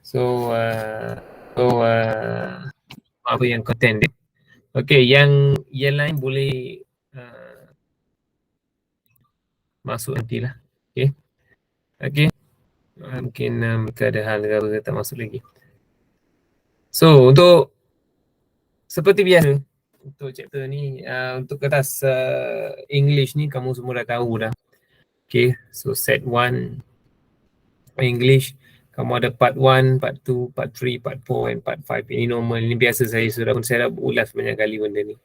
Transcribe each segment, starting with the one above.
So apa yang content dia. Okay, yang lain boleh masuk nantilah. Okay. Okay. Mungkin mereka ada hal ke tak masuk lagi. So untuk seperti biasa untuk chapter ni, untuk kertas English ni kamu semua dah tahu dah. Okay, so set 1 English, kamu ada part 1, part 2, part 3, part 4 and part 5. Ini normal, ini biasa saya dah ulas banyak kali benda ni.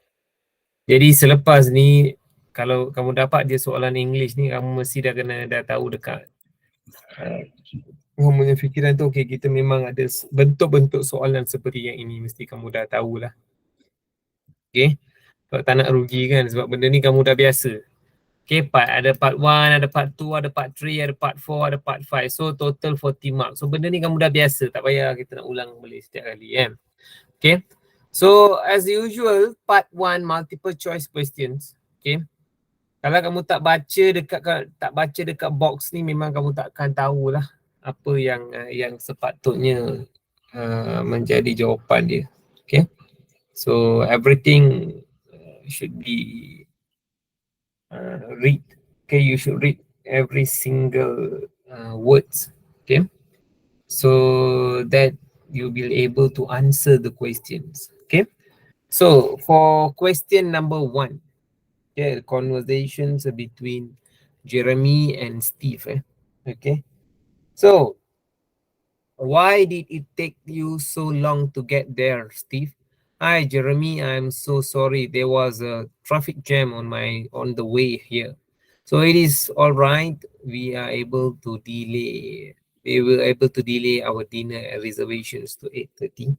Jadi selepas ni, kalau kamu dapat dia soalan English ni, kamu mesti dah tahu dekat kamu punya fikiran tu, okay, kita memang ada bentuk-bentuk soalan seperti yang ini, mesti kamu dah tahulah. Okay, kalau tak nak rugi kan, sebab benda ni kamu dah biasa. Okay, ada part 1, ada part 2, ada part 3, ada part 4, ada part 5. So total 40 mark. So benda ni kamu dah biasa, tak payah kita nak ulang balik setiap kali kan. Okay, so as usual, part 1 multiple choice questions. Okay, kalau kamu tak baca dekat box ni, memang kamu takkan tahulah apa yang sepatutnya menjadi jawapan dia. Okay, so everything should be read. Okay, you should read every single words. Okay, so that you'll be able to answer the questions. Okay, so for question number 1, okay, conversations between Jeremy and Steve. Okay, so why did it take you so long to get there, Steve? Hi Jeremy, I'm so sorry. There was a traffic jam on the way here. So it is all right. We were able to delay our dinner reservations to 8:30.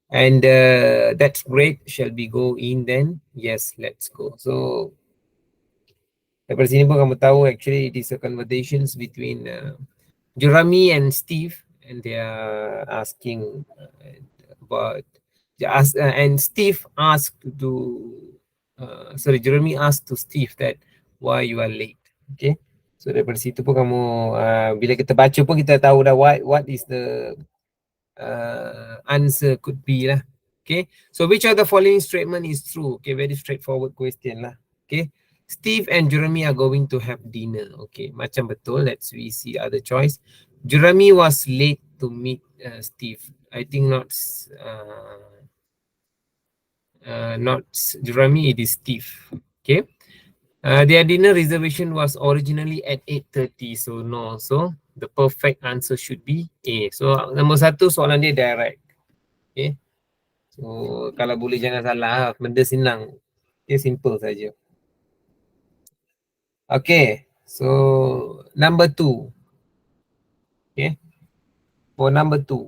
And that's great. Shall we go in then? Yes, let's go. So daripada sini pun kamu tahu, actually it is a conversations between Jeremy and Steve, and they are asking about and Steve asked to Jeremy asked to Steve that why you are late. Okay, so daripada situ pun kamu bila kita baca pun kita tahu dah what is the answer could be lah. Okay, so which of the following statement is true? Okay, very straightforward question lah. Okay, Steve and Jeremy are going to have dinner. Okay, macam betul. Let's see other choice. Jeremy was late to meet Steve. I think not Jeremy, it is Steve. Okay, their dinner reservation was originally at 8:30, so no. So the perfect answer should be A. So nombor 1 soalan dia direct. Okay, so kalau boleh jangan salah, benda senang. Okay, simple saja. Okay, so number 2. Okay, for number 2,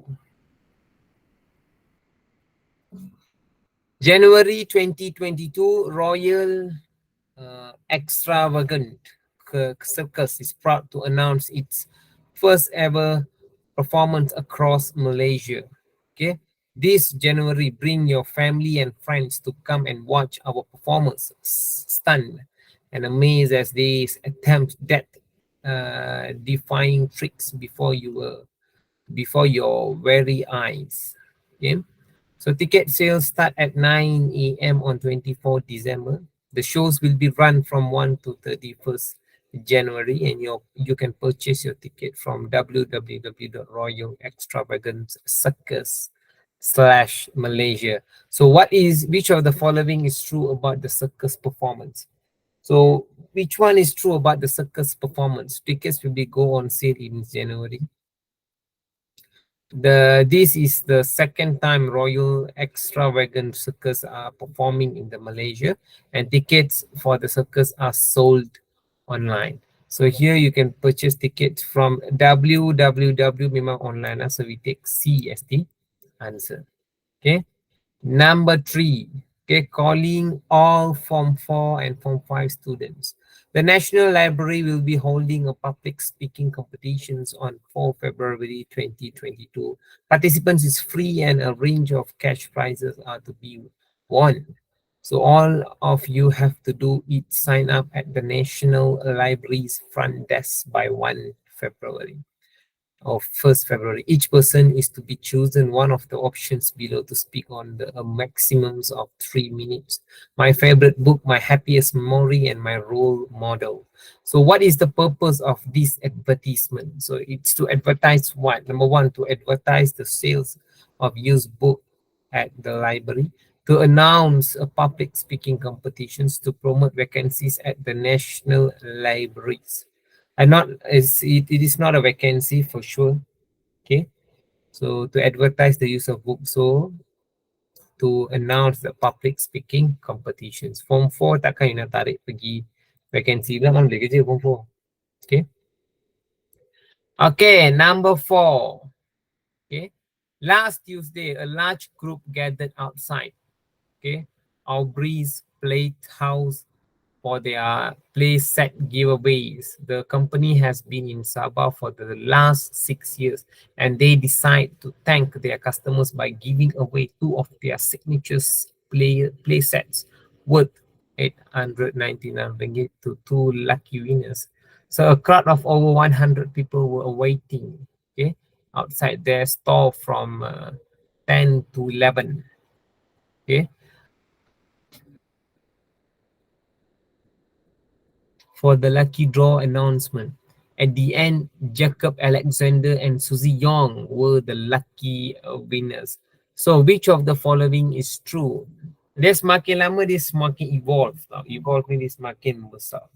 January 2022, Royal Extravagant Circus is proud to announce its first ever performance across Malaysia. Okay, this January, bring your family and friends to come and watch our performers, stunned and amazed as they attempt that defying tricks before your very eyes. Okay, so ticket sales start at 9 a.m. on 24 December. The shows will be run from 1 to 31st January, and you can purchase your ticket from www.royalextravagantcircus.com/Malaysia. So which of the following is true about the circus performance? So which one is true about the circus performance? Tickets will be go on sale in January. This is the second time Royal Extravagant Circus are performing in the Malaysia, and tickets for the circus are sold online. So here you can purchase tickets from www memang online, so we take C as the answer. Okay, number 3. Okay, calling all Form 4 and Form 5 students. The National Library will be holding a public speaking competitions on 4 February 2022. Participants is free and a range of cash prizes are to be won. So all of you have to do is sign up at the National Library's front desk by 1 February. of 1st February. Each person is to be chosen one of the options below to speak on the maximums of 3 minutes. My favorite book, my happiest memory, and my role model. So what is the purpose of this advertisement? So it's to advertise what? Number one, to advertise the sales of used book at the library, to announce a public speaking competitions, to promote vacancies at the national libraries. And not it is not a vacancy for sure. Okay, so to advertise the use of books, so to announce the public speaking competitions. Form 4 takkan you nak tarik pergi vacancy pula, mana boleh kerja form 4. Okay. Okay, number 4. Okay, last Tuesday a large group gathered outside, okay, Aubrey's Playhouse for their play set giveaways. The company has been in Sabah for the last 6 years, and they decide to thank their customers by giving away 2 of their signatures play sets worth 899 ringgit to 2 lucky winners. So a crowd of over 100 people were awaiting, okay, outside their store from 10 to 11. Okay, for the lucky draw announcement. At the end, Jacob Alexander and Susie Young were the lucky winners. So which of the following is true? Dia semakin lama, dia semakin evolve. Evolve ni dia semakin besar.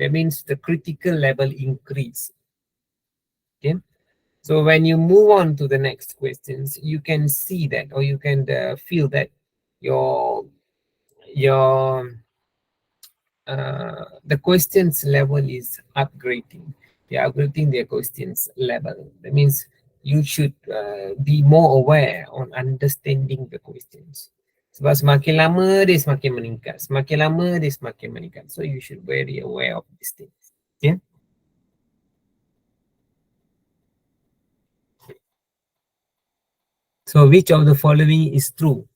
That means the critical level increase. Okay. So when you move on to the next questions, you can see that, or you can feel that your the questions level is upgrading. They are upgrading their questions level. That means you should be more aware on understanding the questions. Sebab semakin lama dia semakin meningkat, semakin lama dia semakin meningkat. So you should be very aware of these things. Okay. So which of the following is true?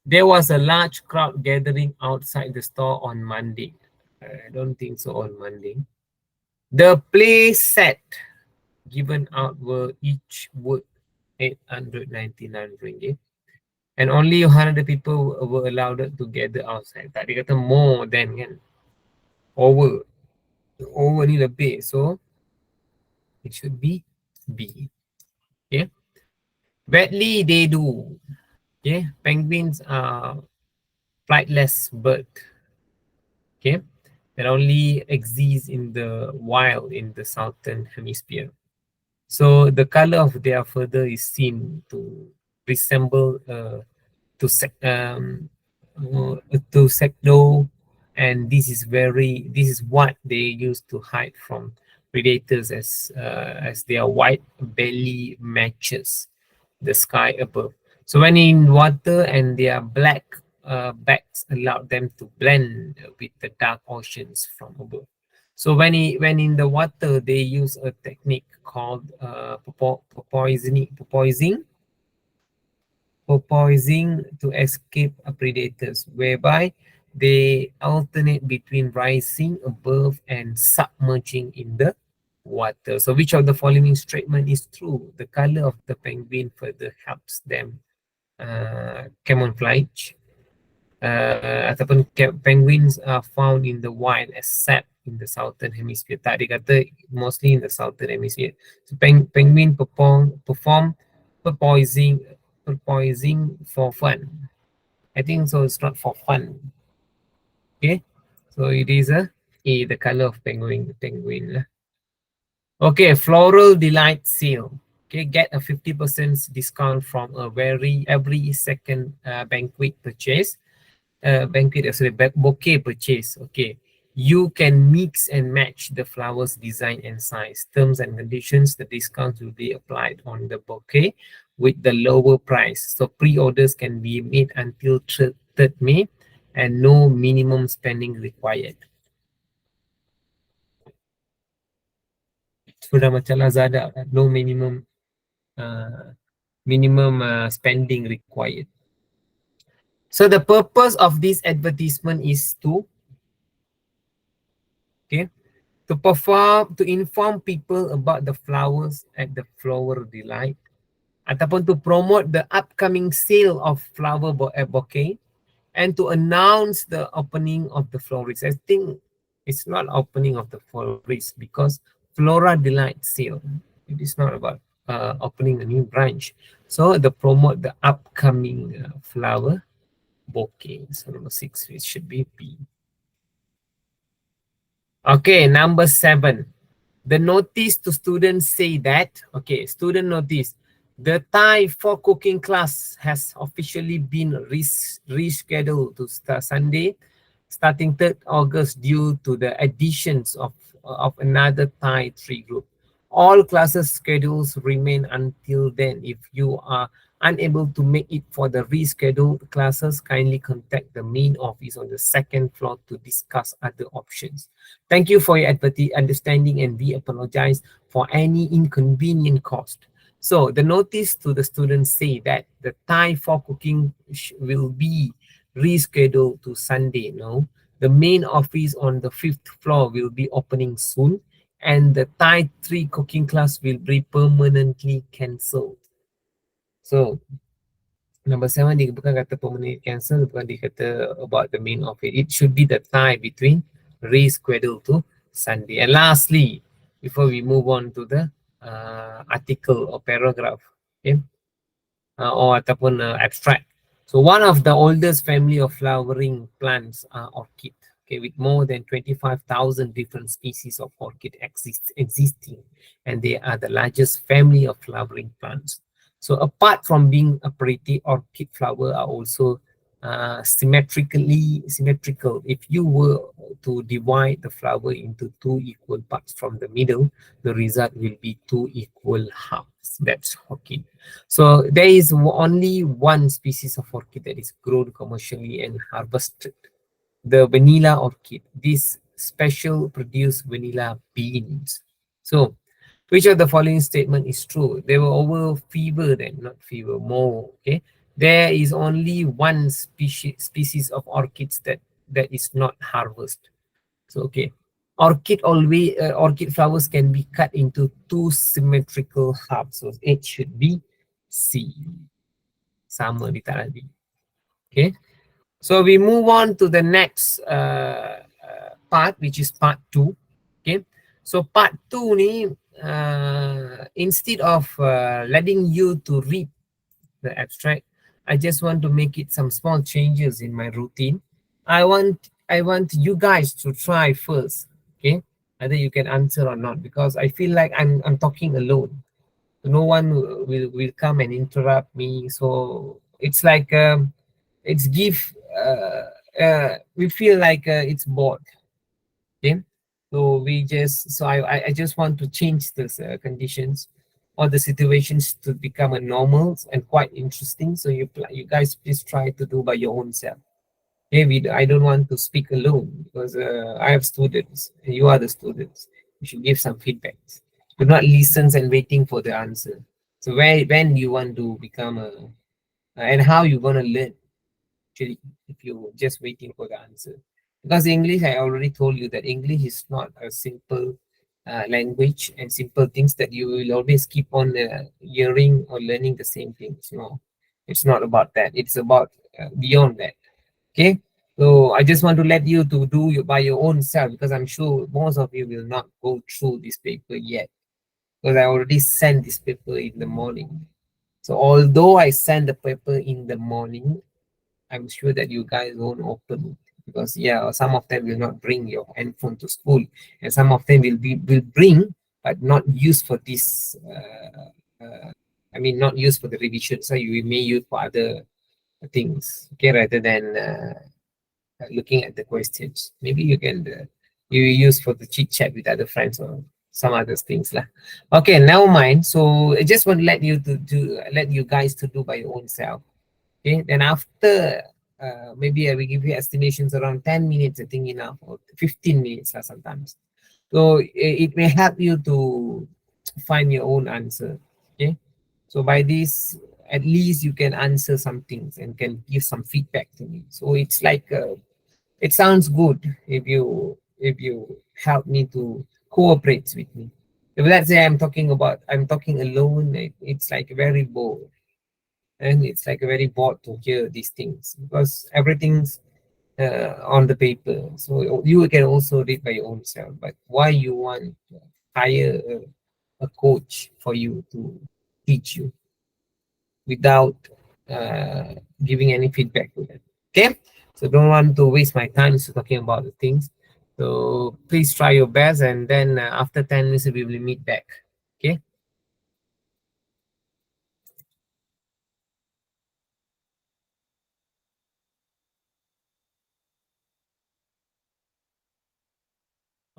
There was a large crowd gathering outside the store on Monday. I don't think so on Monday. The play set given out were each worth 899 ringgit. And only 100 people were allowed to gather outside. Tak dia kata more than kan. Over ni lebih. So it should be B. Okay. Badly they do. Okay. Penguins are flightless bird. Okay. That only exists in the wild in the southern hemisphere. So the color of their feather is seen to resemble to secdo, and this is what they use to hide from predators as their white belly matches the sky above. So when in water, and their black backs allow them to blend with the dark oceans from above. So when in the water, they use a technique called porpoising to escape predators, whereby they alternate between rising above and submerging in the water. So which of the following statement is true? The color of the penguin further helps them camouflage. Ataupun penguins are found in the wild except in the southern hemisphere. Tak, dia kata mostly in the southern hemisphere. So penguin perform porpoising for fun. I think so. It's not for fun. Okay, so it is the color of penguin. Okay, floral delight sale. Okay, get a 50% discount from every second banquet purchase. Bouquet purchase. Okay, you can mix and match the flowers design and size. Terms and conditions, the discounts will be applied on the bouquet with the lower price. So pre-orders can be made until 3rd May and no minimum spending required. Sudah macam Lazada, no minimum spending required. So the purpose of this advertisement is to to inform people about the flowers at the flower delight, ataupun to promote the upcoming sale of flower bouquet, and to announce the opening of the florist. I think it's not opening of the florist because Flora Delight sale. It is not about opening a new branch. So the promote the upcoming flower bouquet. So number 6, it should be B. Okay, number 7. The notice to students say that, okay, student notice, the Thai for cooking class has officially been rescheduled to start Sunday, starting 3rd August due to the additions of another Thai 3 group. All classes schedules remain until then. If you are unable to make it for the rescheduled classes, kindly contact the main office on the 2nd floor to discuss other options. Thank you for your understanding, and we apologize for any inconvenient cost. So the notice to the students say that the Thai for cooking will be rescheduled to Sunday. No, the main office on the 5th floor will be opening soon, and the Thai 3 cooking class will be permanently cancelled. So number 7, dia bukan kata permanent cancel, bukan dia kata about the main office. It should be the tie between reschedule to Sunday. And lastly, before we move on to the article or paragraph, okay, or ataupun abstract. So one of the oldest family of flowering plants are orchid. Okay, with more than 25,000 different species of orchid existing, and they are the largest family of flowering plants. So apart from being a pretty, orchid flower are also symmetrical. If you were to divide the flower into 2 equal parts from the middle, the result will be 2 equal halves. That's orchid. So there is only one species of orchid that is grown commercially and harvested, the vanilla orchid. This special produce vanilla beans. So which of the following statement is true? They were over fever then, not fever, more. Okay, there is only one species of orchids that is not harvested. So okay, orchid flowers can be cut into 2 symmetrical halves. So it should be C. Sama di tadi. Okay, so we move on to the next part, which is part 2. Okay, so part 2 ni, instead of letting you to read the abstract, I just want to make it some small changes in my routine. I want you guys to try first, okay, whether you can answer or not, because I feel like I'm talking alone. No one will come and interrupt me. So it's like it's give we feel like it's bored. Okay, so I just want to change this conditions or the situations to become a normal and quite interesting. So you guys please try to do by your own self. Okay, I don't want to speak alone, because I have students and you are the students. You should give some feedbacks. Do not listen and waiting for the answer. So when you want to become and how you gonna learn actually if you just waiting for the answer. Because English, I already told you that English is not a simple language and simple things that you will always keep on hearing or learning the same things. No, it's not about that. It's about beyond that. Okay, so I just want to let you to do by your own self, because I'm sure most of you will not go through this paper yet, because I already sent this paper in the morning. So although I send the paper in the morning, I'm sure that you guys won't open it, because yeah, some of them will not bring your handphone to school, and some of them will bring but not use for this. I mean, not use for the revision. So you may use for other things, okay, rather than looking at the questions. Maybe you can you use for the chit chat with other friends or some other things lah. Okay, never mind. So I just want to let you let you guys to do by your own self. Okay, then after maybe I will give you estimations around 10 minutes, I think enough, or 15 minutes sometimes. So it may help you to find your own answer. Okay, so by this, at least you can answer some things and can give some feedback to me. So it's like it sounds good if you help me to cooperates with me. If let's say I'm talking alone, it's like very bored. And it's like very bored to hear these things because everything's on the paper. So you can also read by your own self. But why you want to hire a coach for you to teach you without uh, giving any feedback to them? Okay, so don't want to waste my time talking about the things. So please try your best, and then after 10 minutes we will meet back. Okay.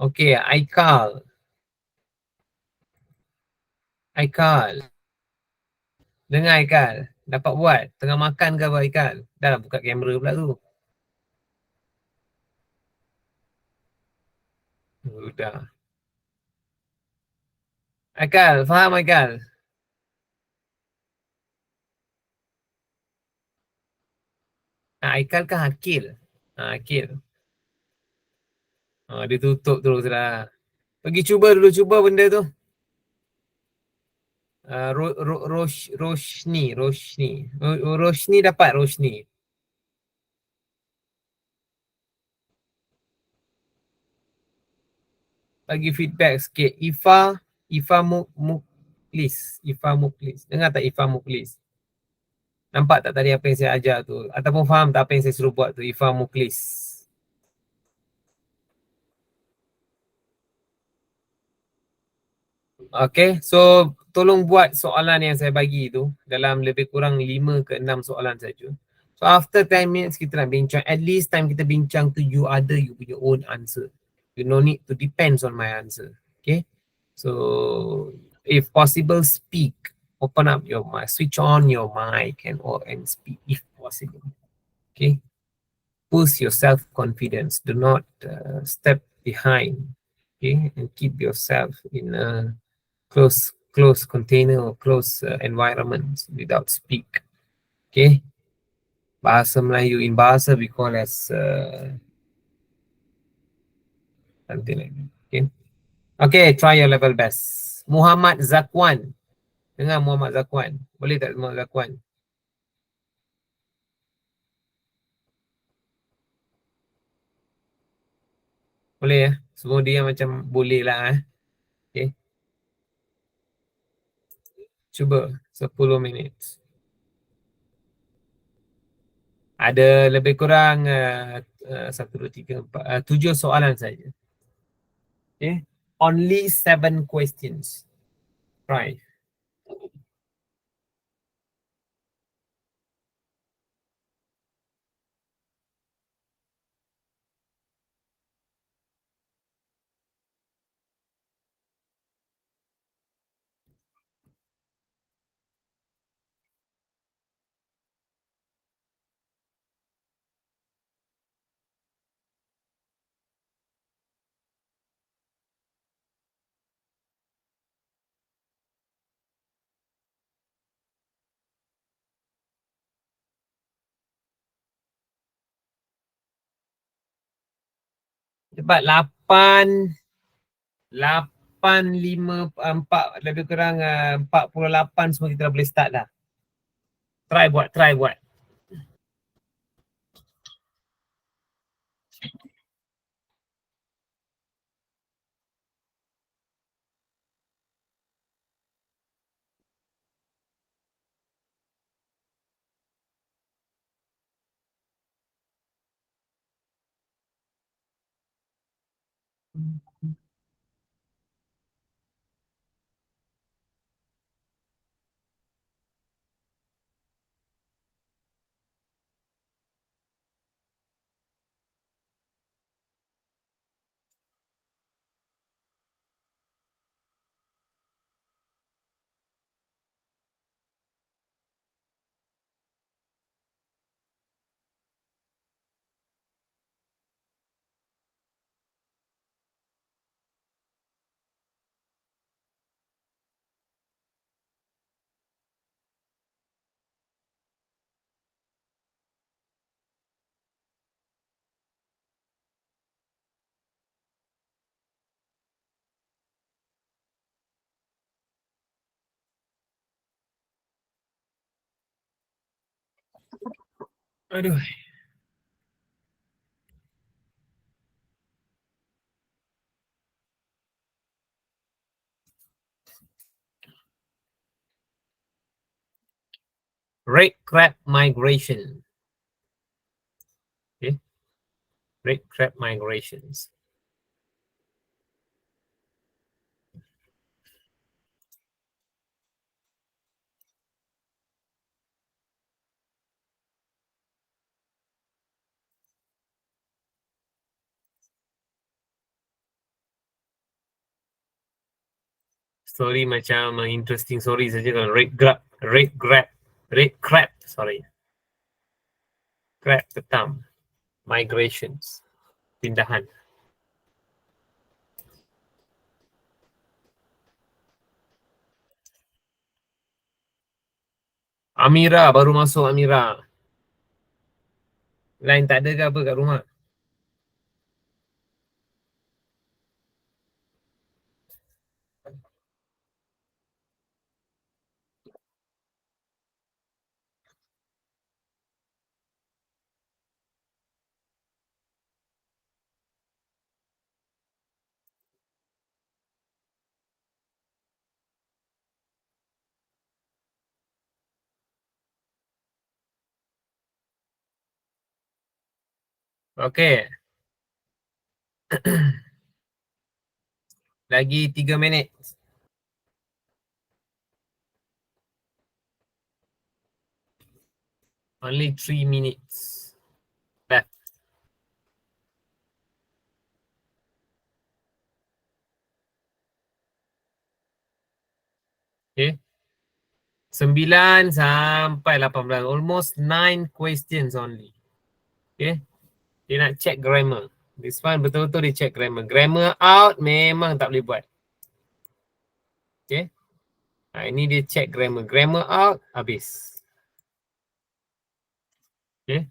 Okay, Aikal, dengar Aikal, dapat buat tengah makan ke apa Aikal? Dah lah buka kamera pula tu. Sudah. Aikal, faham Aikal? Aikal kan Akil? Akil. Dia tutup terus lah. Pergi cuba dulu, cuba benda tu. Roshni dapat Roshni. Bagi feedback sikit. Ifa Muklis. Dengar tak Ifa Muklis? Nampak tak tadi apa yang saya ajar tu? Ataupun faham tak apa yang saya suruh buat tu? Ifa Muklis. Okay, so tolong buat soalan yang saya bagi tu dalam lebih kurang 5 ke 6 soalan saja. So after 10 minutes kita nak bincang. At least time kita bincang tu you ada you punya own answer. You no need to depends on my answer. Okay, so if possible speak. Open up your mic, switch on your mic and speak if possible. Okay, boost your self confidence. Do not step behind. Okay, and keep yourself in a close container or close environment without speak. Okay, bahasa Melayu in bahasa we call as something like that. Okay, okay, try your level best. Muhammad Zakwan, dengar Muhammad Zakwan, boleh tak Muhammad Zakwan? Boleh ya, semua dia macam boleh lah Okay, cuba 10 minit. Ada lebih kurang 1, 2, 3, 4, 7 soalan saja. Okay, only 7 questions. Right. Cepat 8, 5, 4 lebih kurang 48 semua kita dah boleh start dah. Try buat. Aduh. Red crab migration. Okay. Red crab migrations. Story macam interesting story saja kan. Red crab, sorry. Crab ketam. Migrations. Pindahan. Amira, baru masuk Amira. Line tak ada ke apa kat rumah? Okay. Lagi 3 minit. Only 3 minutes left. Okay. 9 sampai 18. Almost 9 questions only. Okay. Dia nak check grammar. This one betul-betul dia check grammar. Grammar out memang tak boleh buat. Okay. Ini dia check grammar. Grammar out, habis. Okay.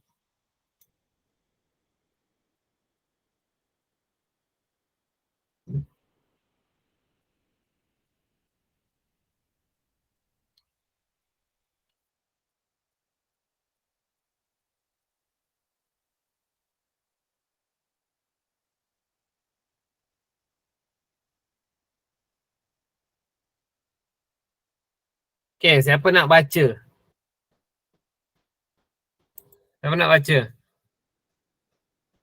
Okay, siapa nak baca? Siapa nak baca?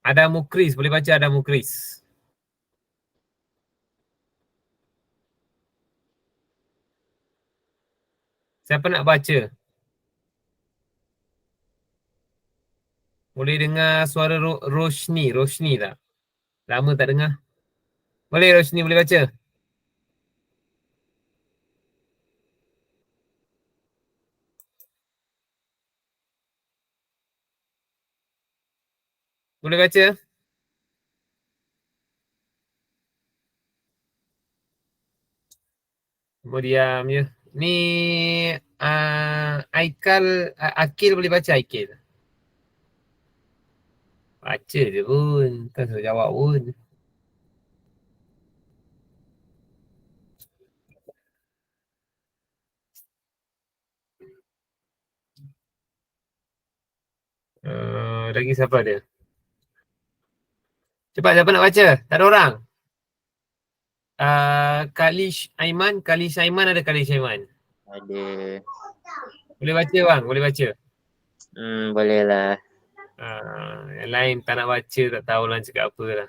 Ada Mukris, boleh baca Ada Mukris. Siapa nak baca? Boleh dengar suara Roshni tak? Lama tak dengar. Boleh Roshni, boleh baca? Boleh baca? Mau diam je. Ni Akil boleh baca Akil? Baca je pun. Tak suruh jawab pun. Lagi siapa ada? Cepat, siapa nak baca? Tak ada orang? Kalish Aiman ada Kalish Aiman? Ada. Boleh baca bang? Boleh baca? Boleh lah. Yang lain tak nak baca, tak tahulah cakap apa lah.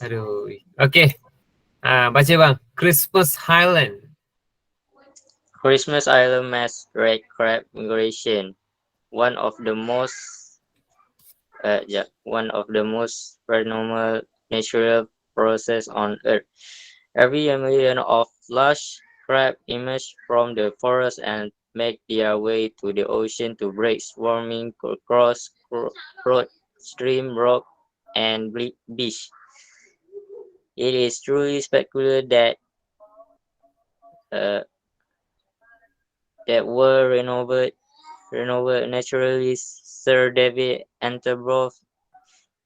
Aduh. Okay. Baca bang. Christmas Highland. Christmas Island mass red crab migration. One of the most phenomenal natural process on Earth. Every year, millions of large crab emerge from the forest and make their way to the ocean to break, swarming across broad stream, rock, and beach. It is truly spectacular that were renowned naturalist Sir David Attenborough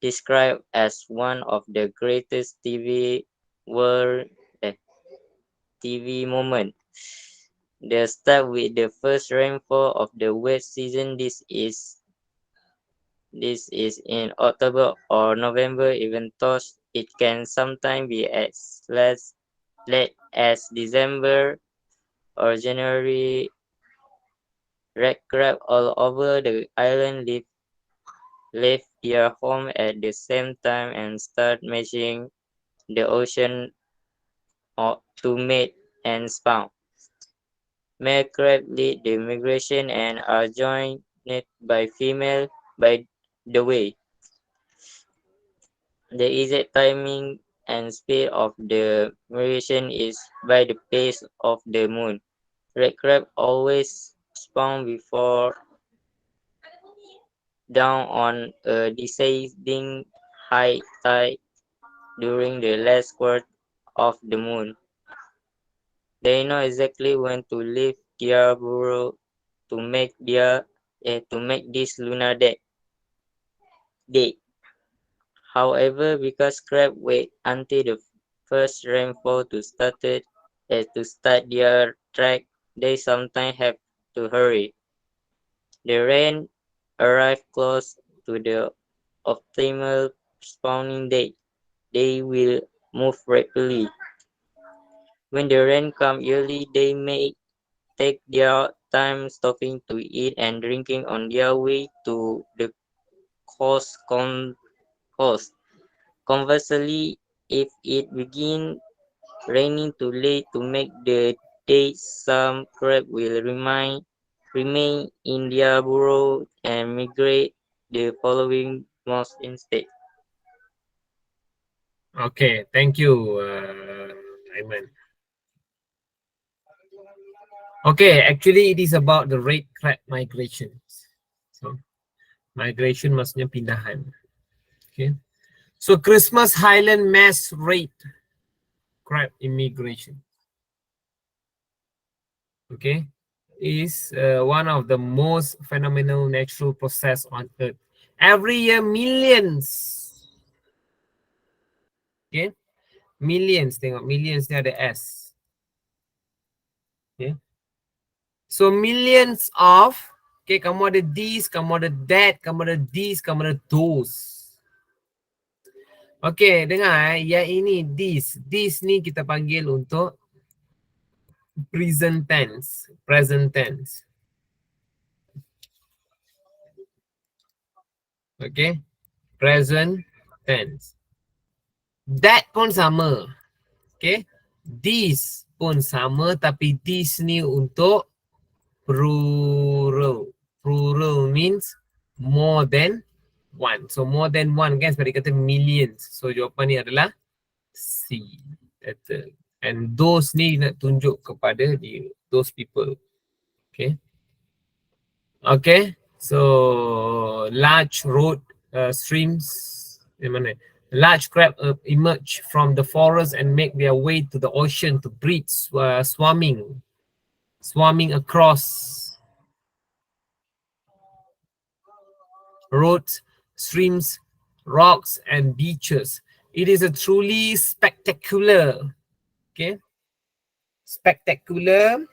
described as one of the greatest TV moment. They start with the first rainfall of the wet season. This is This is in October or November, even though it can sometimes be as late as December or January. Red crab all over the island leave their home at the same time and start matching the ocean to mate and spawn. Male crab lead the migration and are joined by female. By the way, the exact timing and speed of the migration is by the pace of the moon. Red crab always spawn before down on a descending high tide during the last quarter of the moon. They know exactly when to leave their burrow to make this lunar day. However, because crab wait until the first rainfall to start their trek, they sometimes have to hurry. The rain arrive close to the optimal spawning date. They will move rapidly. When the rain comes early, they may take their time stopping to eat and drinking on their way to the coast. Conversely, if it begins raining too late to make the day, some crab will remain in their burrow and migrate the following months instead. Okay, thank you, Aiman. Okay, actually it is about the red crab migrations. So migration maksudnya pindahan. Okay. So Christmas Highland mass red crab immigration. Okay, is one of the most phenomenal natural process on Earth. Every year, millions. Okay, millions. Tengok millions ni ada S. Okay. So millions of, okay, kamu ada these, kamu ada that, kamu ada these, kamu ada those. Okay, dengar yang ini this. This ni kita panggil untuk present tense. Present tense. Okay, present tense. That pun sama. Okay, this pun sama tapi this ni untuk plural. Plural means more than one. So more than one kan sebab dia kata millions. So jawapan ni adalah C. Betul. And those ni nak tunjuk kepada those people. Okay. Okay. So large road streams, large crab emerge from the forest and make their way to the ocean to breed, swarming across roads, streams, rocks, and beaches. It is a truly spectacular, okay, spectacular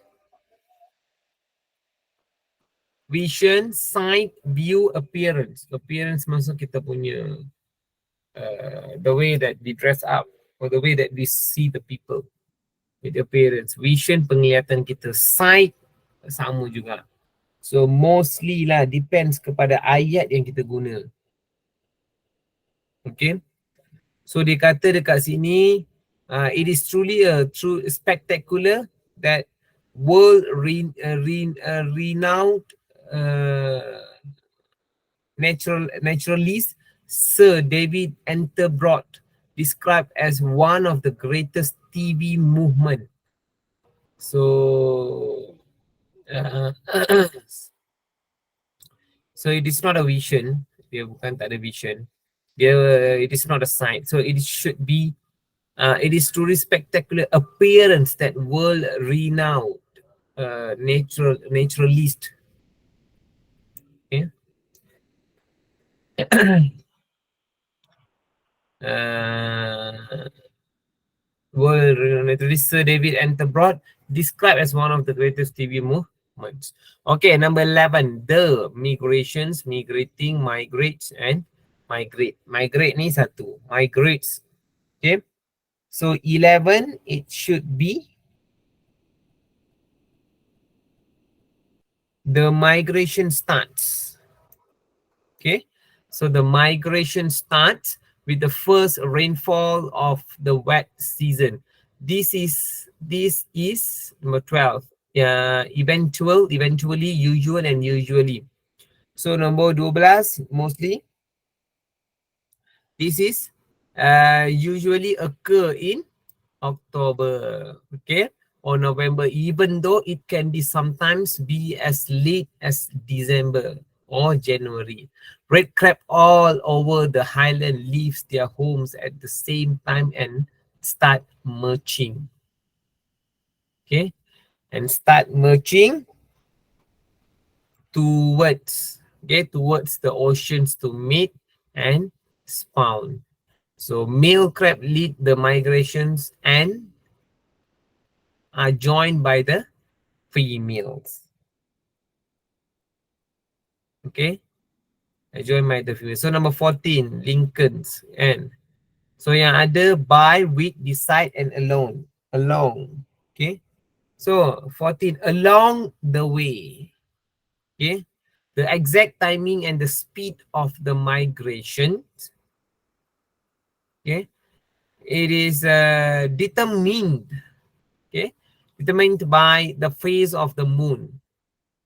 vision, sight, view, appearance. Appearance maksud kita punya the way that we dress up or the way that we see the people with appearance. Vision, penglihatan kita. Sight sama juga. So mostly lah depends kepada ayat yang kita guna. Okay. So dia kata dekat sini, it is truly a true spectacular that renowned naturalist Sir David Attenborough described as one of the greatest TV movement. So so it is not a vision. Dia bukan tak ada vision. It is not a sight. So it should be it is truly spectacular appearance that world renowned naturalist. Okay. World renowned naturalist Sir David Attenborough described as one of the greatest TV months. Okay, number 11, the migrations, migrating, migrates, and migrate. Migrate ni satu, migrates. Okay, so 11 it should be the migration starts. Okay, so the migration starts with the first rainfall of the wet season. This is number 12. Eventually, usual, and usually. So number 12, mostly this is usually occur in October, okay, or November, even though it can be sometimes be as late as December or January. Red crab all over the highland leaves their homes at the same time and start marching. Okay, and start marching towards, okay, towards the oceans to mate and spawn. So male crab lead the migrations and are joined by the females. Okay, are joined by the females. So number 14, Lincolns. And so yang ada by, with, beside, and alone. Along. Okay, so 14, along the way. Okay, the exact timing and the speed of the migration. Okay, it is determined. Okay, determined by the phase of the moon.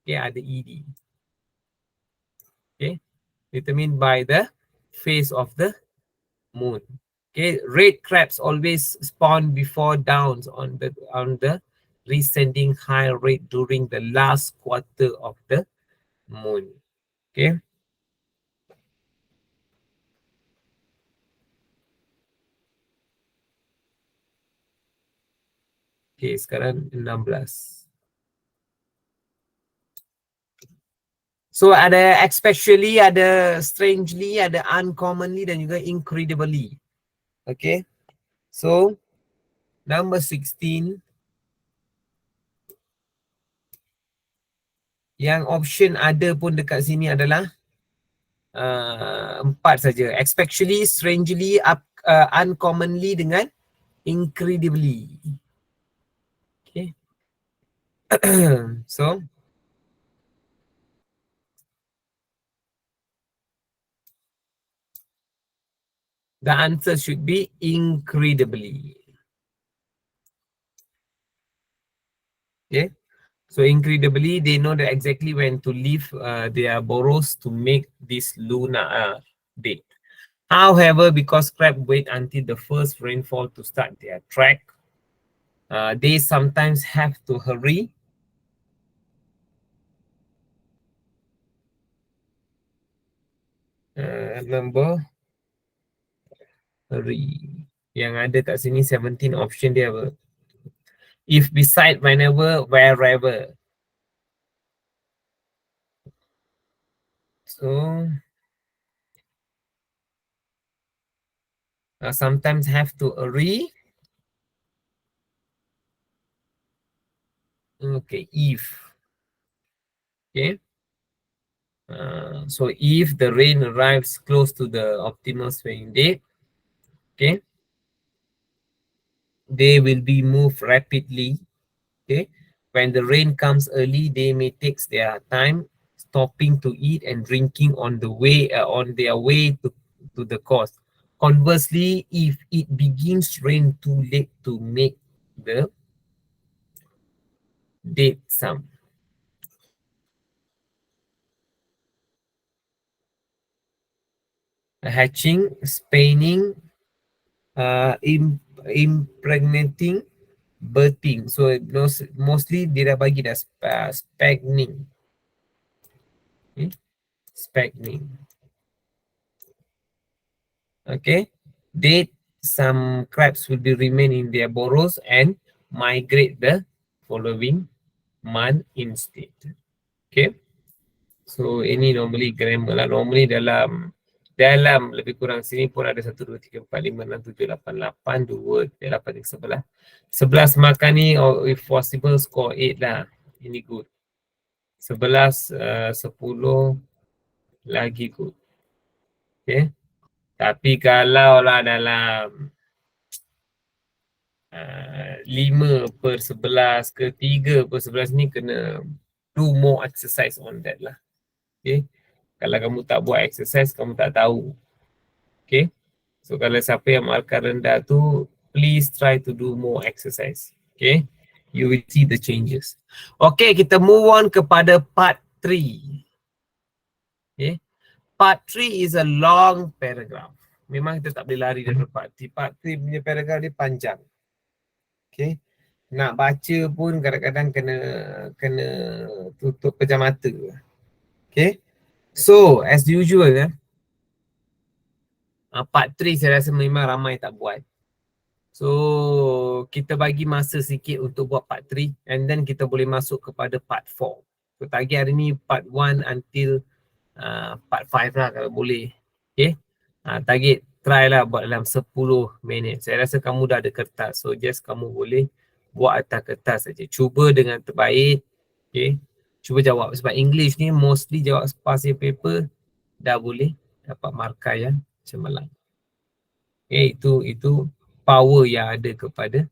Okay, ada ED. Okay, determined by the phase of the moon. Okay, red crabs always spawn before dawns on the descending high rate during the last quarter of the moon. Okay. Okay, sekarang 16. So ada especially, ada strangely, ada uncommonly, dan juga incredibly. Okay. So number 16, yang option ada pun dekat sini adalah 4 saja. Especially, strangely, uncommonly dengan incredibly. Okay. So the answer should be incredibly. Okay. So incredibly, they know that exactly when to leave their burrows to make this lunar date. However, because crab wait until the first rainfall to start their trek, they sometimes have to hurry. Remember, hurry. Yang ada kat sini 17 option dia apa? If, beside, whenever, wherever. So sometimes have to hurry. Okay, if. Okay. So if the rain arrives close to the optimal spawning date, okay, they will be moved rapidly. Okay, when the rain comes early, they may take their time stopping to eat and drinking on the way on their way to the coast. Conversely, if it begins rain too late to make the date some. Hatching, spawning, impregnating, birthing. So mostly dia dah bagi dah spawning. Okay. Spawning. Okay. Date, some crabs will be remain in their burrows and migrate the following month instead. Okay. So ini normally grammar lah. Normally dalam lebih kurang sini pun ada 1, 2, 3, 4, 5, 6, 7, 8, 8, 2, 8, 11. 11 makan ni, or if possible score 8 lah. Ini good. 11, 10 lagi kot. Okay. Tapi kalau lah dalam 5/11 ke 3/11 ni kena do more exercise on that lah. Okay. Kalau kamu tak buat exercise, kamu tak tahu. Okay. So kalau siapa yang markah rendah tu, please try to do more exercise. Okay. You will see the changes. Okay, kita move on kepada part 3. Okay. Part 3 is a long paragraph. Memang kita tak boleh lari dari part 3. Part 3 punya paragraph dia panjang. Okay. Nak baca pun kadang-kadang kena tutup pejam mata. Okay. So, as usual, part 3 saya rasa memang ramai tak buat. So, kita bagi masa sikit untuk buat part 3 and then kita boleh masuk kepada part 4. So, target hari ni part 1 until part 5 lah kalau boleh. Okay. Target try lah buat dalam 10 minit. Saya rasa kamu dah ada kertas. So, just kamu boleh buat atas kertas saja. Cuba dengan terbaik. Okay. Cuba jawab. Sebab English ni mostly jawab past year paper dah boleh dapat markah yang cemerlang. Okay. Itu power yang ada kepada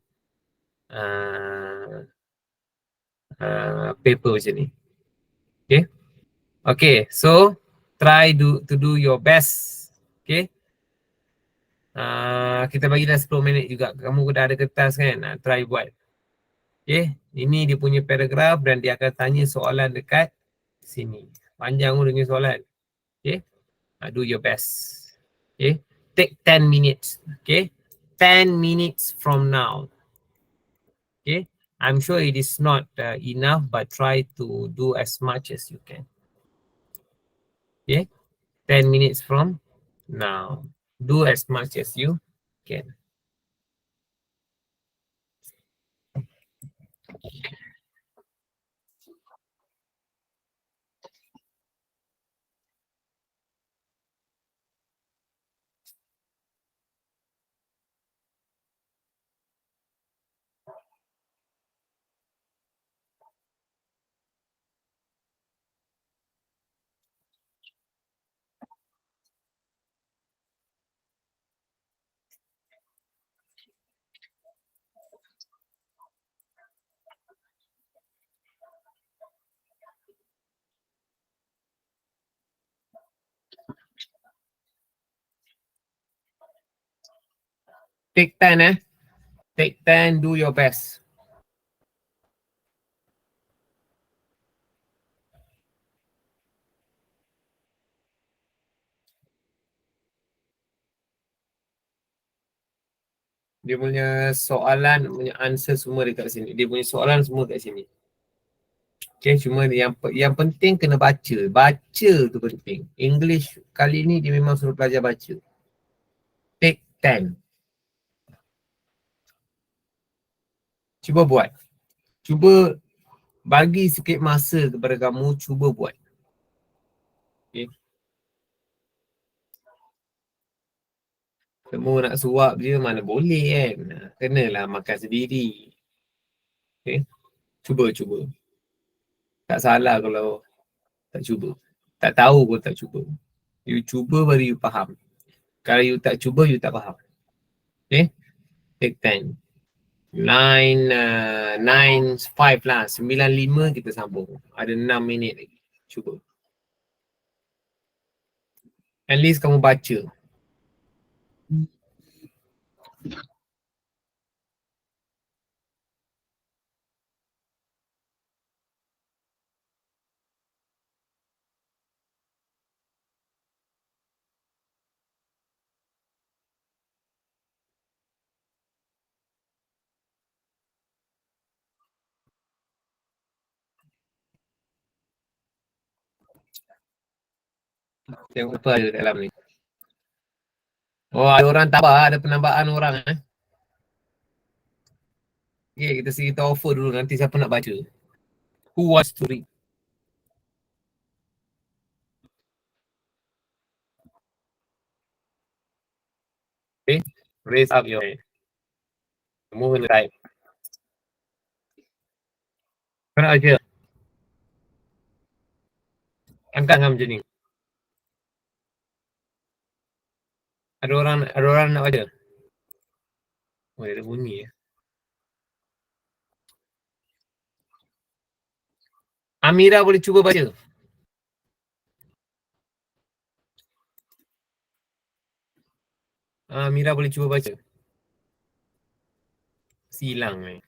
paper macam ni. Okay. Okay. So, try to do your best. Okay. Kita bagi dah 10 minit juga. Kamu dah ada kertas kan? Try buat. Okay. Ini dia punya paragraf dan dia akan tanya soalan dekat sini. Panjang pun dengan soalan. Okay. Do your best. Okay. Take 10 minutes. Okay. 10 minutes from now. Okay. I'm sure it is not enough, but try to do as much as you can. Okay. 10 minutes from now. Do as much as you can. Take 10 Take 10, do your best. Dia punya soalan, punya answer semua dekat sini. Dia punya soalan semua dekat sini. Okay, cuma yang penting kena baca. Baca tu penting. English kali ni dia memang suruh pelajar baca. Take 10. Cuba buat. Cuba bagi sikit masa kepada kamu, cuba buat. Okay. Semua nak suap je mana boleh kan. Kenalah makan sendiri. Okay. Cuba. Tak salah kalau tak cuba. Tak tahu pun tak cuba. You cuba baru you faham. Kalau you tak cuba, you tak faham. Okay. Take 10. 9:05 lah. 9:05 kita sambung. Ada 6 minit lagi. Cuba. At least kamu baca. Tengok apa ada dalam ni. Oh, ada orang tambah, ada penambahan orang. Okay, kita offer dulu nanti siapa nak baca. Who wants to read? Okay, raise up your hand. Semua kena type. Kau nak baca? Angkat tangan macam ni. Ada orang nak baca? Oh, ada bunyi ya. Amira boleh cuba baca. Amira boleh cuba baca. Silang ni.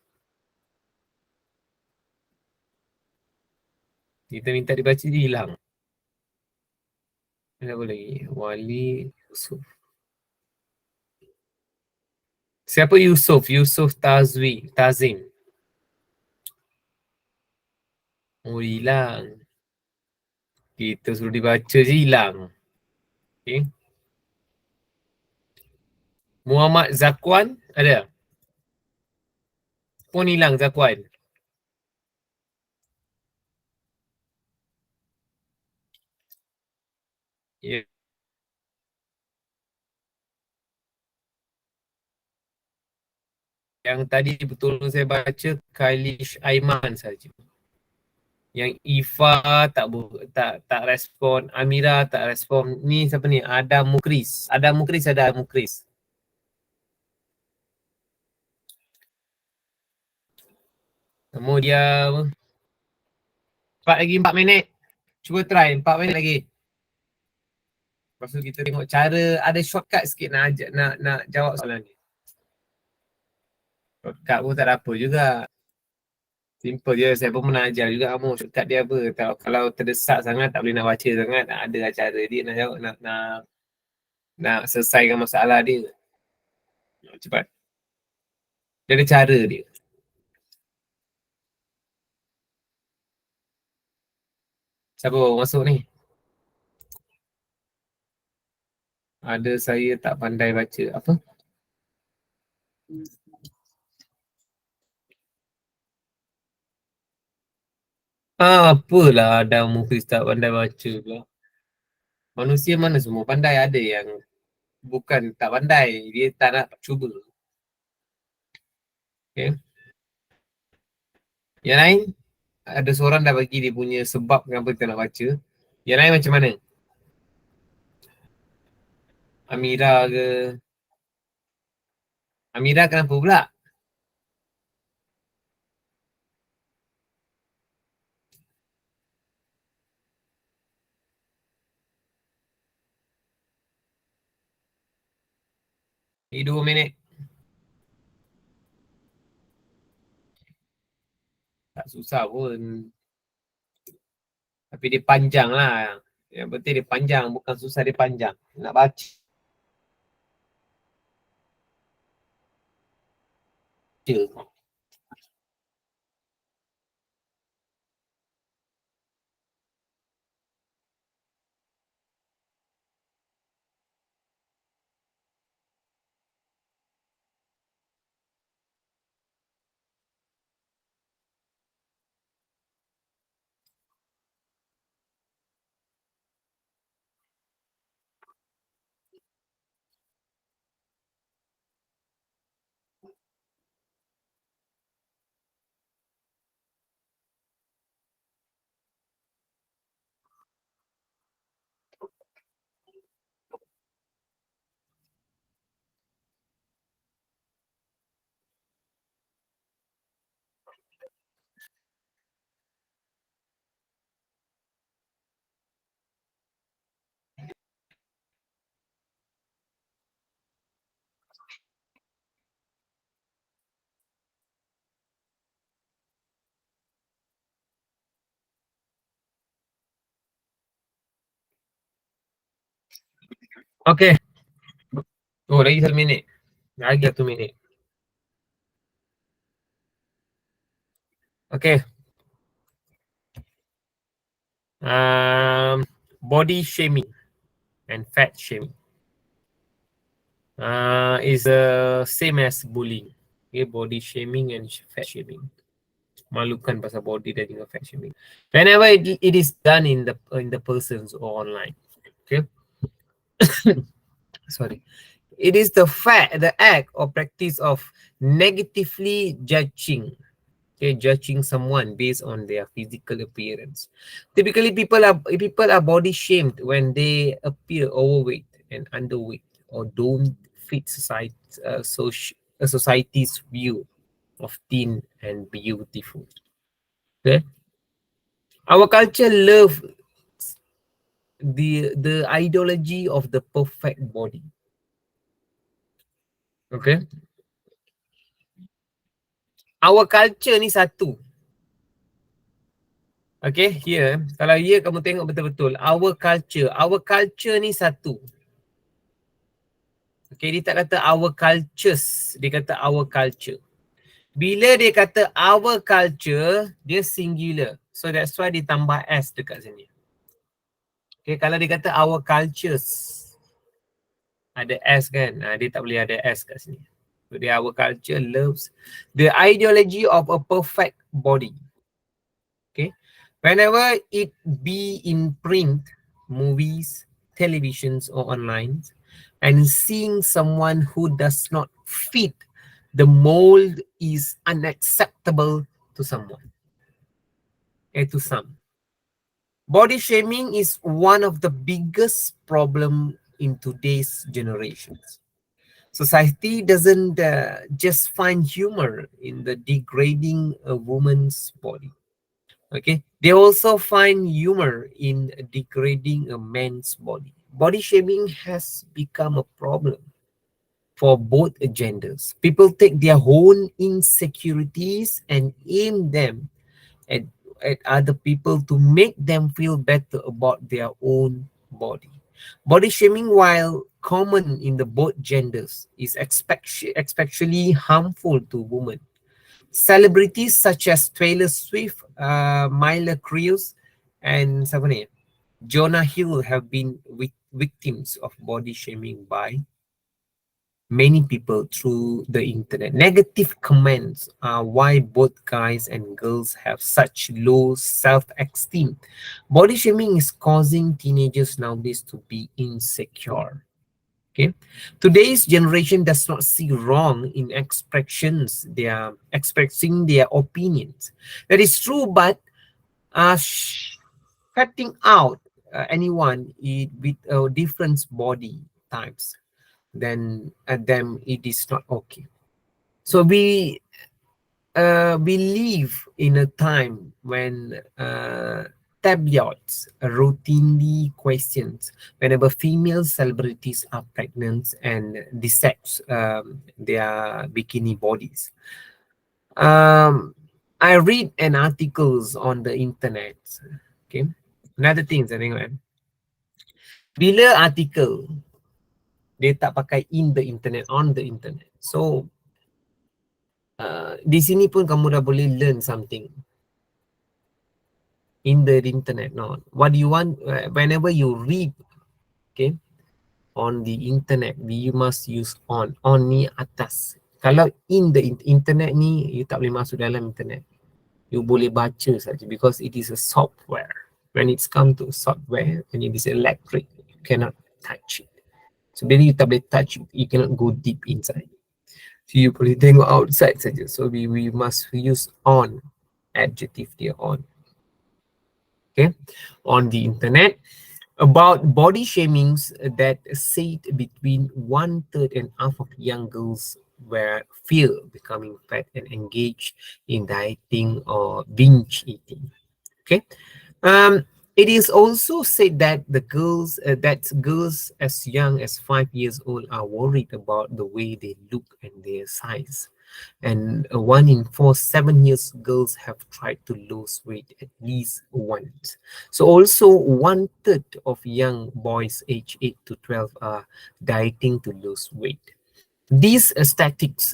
Kita minta dibaca dia hilang. Apa lagi? Wali Yusuf. Siapa Yusuf? Yusuf Tazim. Oh, hilang. Kita suruh dibaca je hilang. Okay. Muhammad Zakwan ada? Pun hilang Zakwan. Yeah. Yang tadi betul saya baca Kailish Aiman saja. Yang Ifa tak respon, Amira tak respon. Ni siapa ni? Adam Mukris. Nama dia 4 minit. Cuba try 4 minit lagi. Lepas tu kita tengok cara, ada shortcut sikit nak jawab soalan ni. Shortcut pun tak ada apa juga. Simple je, saya pun pernah ajar juga kamu shortcut dia apa. Kalau terdesak sangat, tak boleh nak baca sangat, ada cara dia nak jawab, nak selesaikan masalah dia. Cepat. Dia ada cara dia. Siapa masuk ni? Ada saya tak pandai baca. Apa? Apalah Adam Mufis tak pandai baca pula. Manusia mana semua pandai, ada yang bukan tak pandai, dia tak nak cuba. Okay. Yang lain, ada seorang dah bagi dia punya sebab kenapa kita nak baca. Yang lain macam mana? Amira ke? Amira kenapa pula? Ini 2 minit. Tak susah pun. Tapi dia panjang lah. Yang penting dia panjang, bukan susah, dia panjang. Nak baca. Okay. Oh, lagi 1 minit. Lagi 1 minit. Okay. Body shaming and fat shaming is the same as bullying. Okay, body shaming and fat shaming. Malukan pasal body dan juga fat shaming. Whenever it is done in the persons or online. Okay. Sorry. It is the act or practice of negatively judging Okay, judging someone based on their physical appearance. Typically, people are body shamed when they appear overweight and underweight or don't fit society's view of thin and beautiful. Okay, our culture love the ideology of the perfect body. Okay, our culture ni satu. Okay, here kalau here kamu tengok betul-betul our culture ni satu. Okay, dia tak kata our cultures, dia kata our culture. Bila dia kata our culture, dia singular. So that's why dia tambah S dekat sini. Okay, kalau dia kata our cultures, ada S kan, dia tak boleh ada S kat sini. So dia our culture loves the ideology of a perfect body. Okay, whenever it be in print, movies, televisions or online, and seeing someone who does not fit the mold is unacceptable to someone. To some. Body shaming is one of the biggest problem in today's generations. Society doesn't just find humor in the degrading a woman's body. Okay, they also find humor in degrading a man's body. Body shaming has become a problem for both genders. People take their own insecurities and aim them at, at other people to make them feel better about their own body. Body shaming, while common in the both genders, is especially harmful to women. Celebrities such as Taylor Swift, Miley Cyrus, and Jonah Hill have been victims of body shaming by many people through the internet. Negative comments are why both guys and girls have such low self-esteem. Body shaming is causing teenagers nowadays to be insecure. Okay, today's generation does not see wrong in expressing their opinions. That is true, but shutting out anyone with different body types, then them it is not okay. So we live in a time when tabloids routinely questions whenever female celebrities are pregnant and dissect their bikini bodies. I read an articles on the internet. Okay, another thing saya tengok kan, bila artikel dia tak pakai in the internet, on the internet. So di sini pun kamu dah boleh learn something in the internet. No, what do you want whenever you read, okay, on the internet, you must use on. On ni atas. Kalau in the internet ni, you tak boleh masuk dalam internet. You boleh baca saja because it is a software. When it's come to software and it is electric, you cannot touch it. So bila you tak boleh touch it, you cannot go deep inside. So you boleh tengok outside saja. So we must use on, adjective dia on. Okay, on the internet about body shamings that said between 1/3 and half of young girls were fear becoming fat and engaged in dieting or binge eating. Okay, it is also said that girls as young as 5 years old are worried about the way they look and their size. And 1 in 4 7 years girls have tried to lose weight at least once. So also 1/3 of young boys aged 8 to 12 are dieting to lose weight. These statistics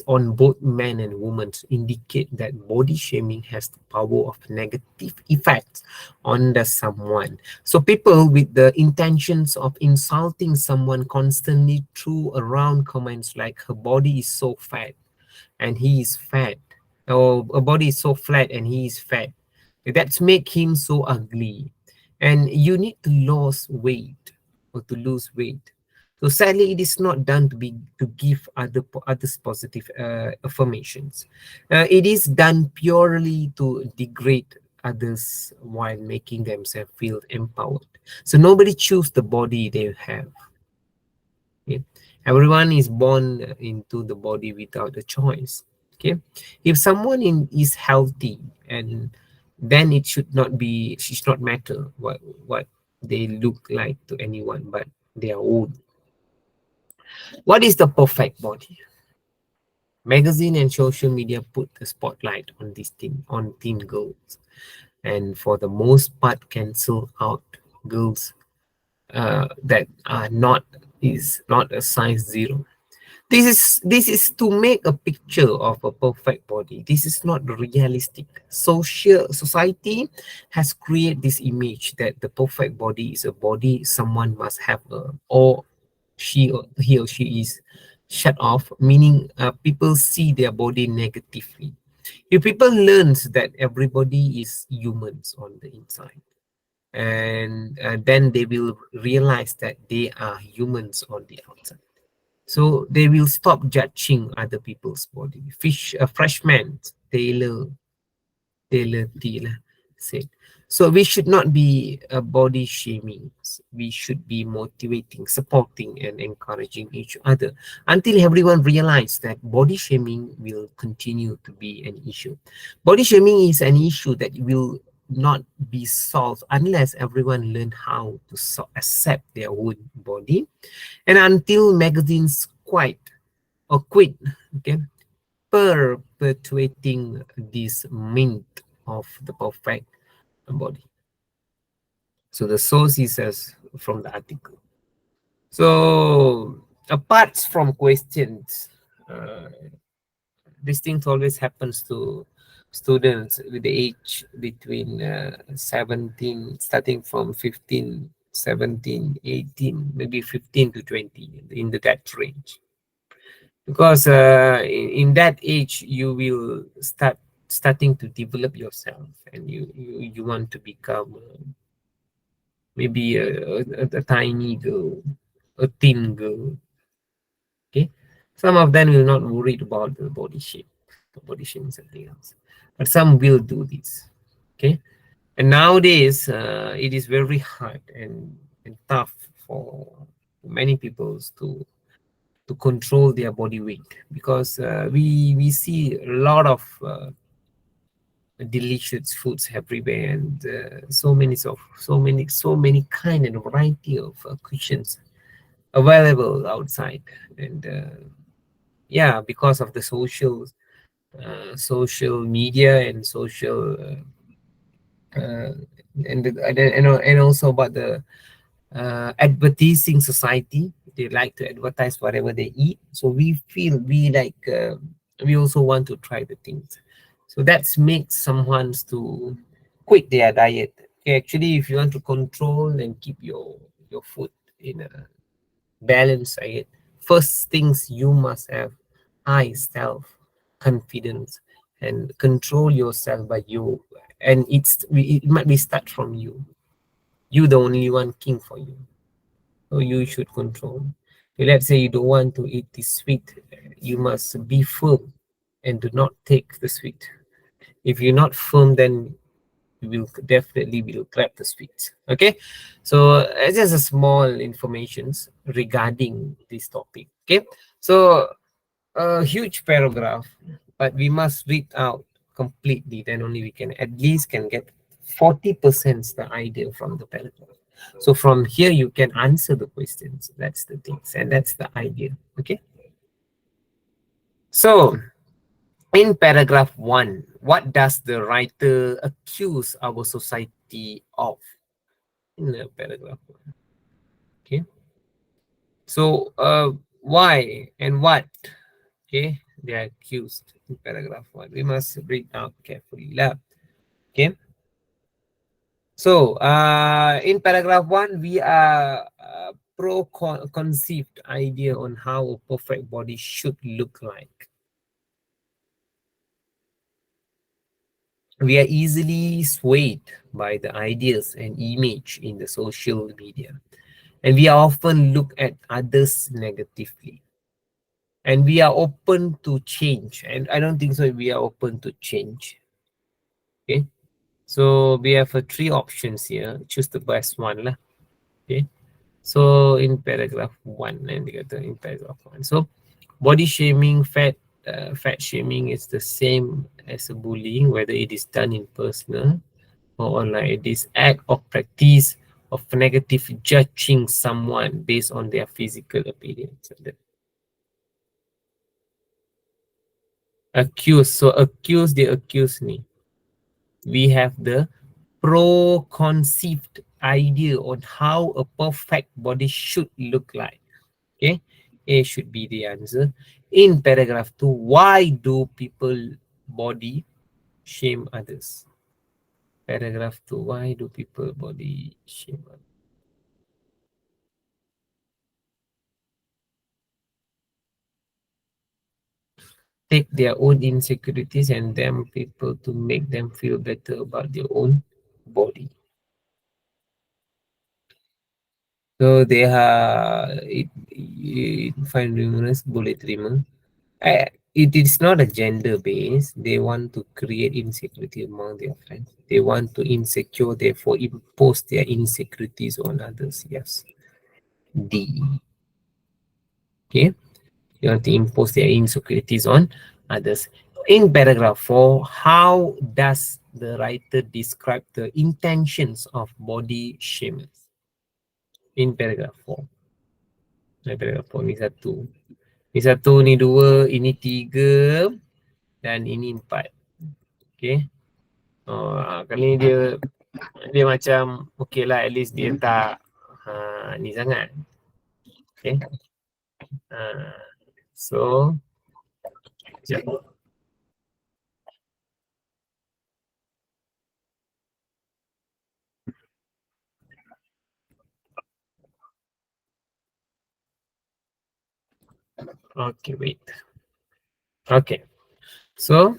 on both men and women indicate that body shaming has the power of negative effects on someone. So people with the intentions of insulting someone constantly throw around comments like her body is so fat and he is fat, or a body is so flat and he is fat. That's make him so ugly. And you need to lose weight or to lose weight. So sadly, it is not done to give others positive affirmations. It is done purely to degrade others while making themselves feel empowered. So nobody choose the body they have. Okay? Everyone is born into the body without a choice. Okay, if someone is healthy, and then it should not matter what they look like to anyone but their own. What is the perfect body? Magazine and social media put the spotlight on this thing, on teen girls, and for the most part cancel out girls that are not is not a size zero. This is to make a picture of a perfect body. This is not realistic. Society has created this image that the perfect body is a body someone must have, or he or she is shut off, meaning people see their body negatively. If people learns that everybody is humans on the inside, and then they will realize that they are humans on the outside. So they will stop judging other people's body. Freshman Taylor said. So we should not be body shaming. We should be motivating, supporting, and encouraging each other until everyone realizes that body shaming will continue to be an issue. Body shaming is an issue that will not be solved unless everyone learn how to accept their own body, and until magazines quit, okay, perpetuating this myth of the perfect body. So the source is as from the article. So apart from questions, this thing always happens to students with the age between 17, starting from 15, 17, 18, maybe 15 to 20, in the that range. Because in that age you will starting to develop yourself, and you want to become maybe a tiny girl, a thin girl. Okay, some of them will not worried about the body shape. The body shape is something else, but some will do this. Okay, and nowadays it is very hard and tough for many people to control their body weight, because we see a lot of delicious foods everywhere, and so many kind and variety of cuisines available outside. And yeah, because of the social media and social and also about the advertising society. They like to advertise whatever they eat, so we feel we also want to try the things. So that's makes someone to quit their diet. Okay, actually, if you want to control and keep your food in a balanced diet, first things you must have high self confidence and control yourself by you. And it might be start from you. You the only one king for you, so you should control. So let's say you don't want to eat this sweet, you must be firm and do not take the sweet. If you're not firm, then you will definitely will grab the sweets. Okay, so it's just a small informations regarding this topic. Okay, so a huge paragraph, but we must read out completely, then only we can at least can get 40% the idea from the paragraph. So from here you can answer the questions. That's the things, and that's the idea. Okay, so in paragraph 1, what does the writer accuse our society of? In paragraph 1. Okay, so why and what, okay, they are accused in paragraph 1. We must read out carefully lah. Okay, so in paragraph 1 we are conceived idea on how a perfect body should look like. We are easily swayed by the ideas and image in the social media. And we often look at others negatively. And we are open to change. And I don't think so we are open to change. Okay. So we have three options here. Choose the best one lah. Okay. So in paragraph 1, and in paragraph 1. So body shaming, fat shaming is the same as a bullying, whether it is done in personal or online. It is act or practice of negative judging someone based on their physical appearance. Accuse. So accuse, they accuse me. We have the preconceived idea on how a perfect body should look like. Okay, A should be the answer. In paragraph 2, why do people body shame others? Paragraph 2, why do people body shame others? Take their own insecurities and them people to make them feel better about their own body. So they are find numerous boleh terima. It is not a gender base. They want to create insecurity among their friends. They want to insecure, therefore impose their insecurities on others. Yes. D. Okay. They want to impose their insecurities on others. In paragraph 4, how does the writer describe the intentions of body shamers? In paragraph 4. Paragraph 4 ni satu. Ni satu, ni dua, ini tiga, dan ini 4. Okay. Kali ni dia macam okay lah, at least dia tak ni sangat. Okay. So sekejap. Okay, wait. Okay. So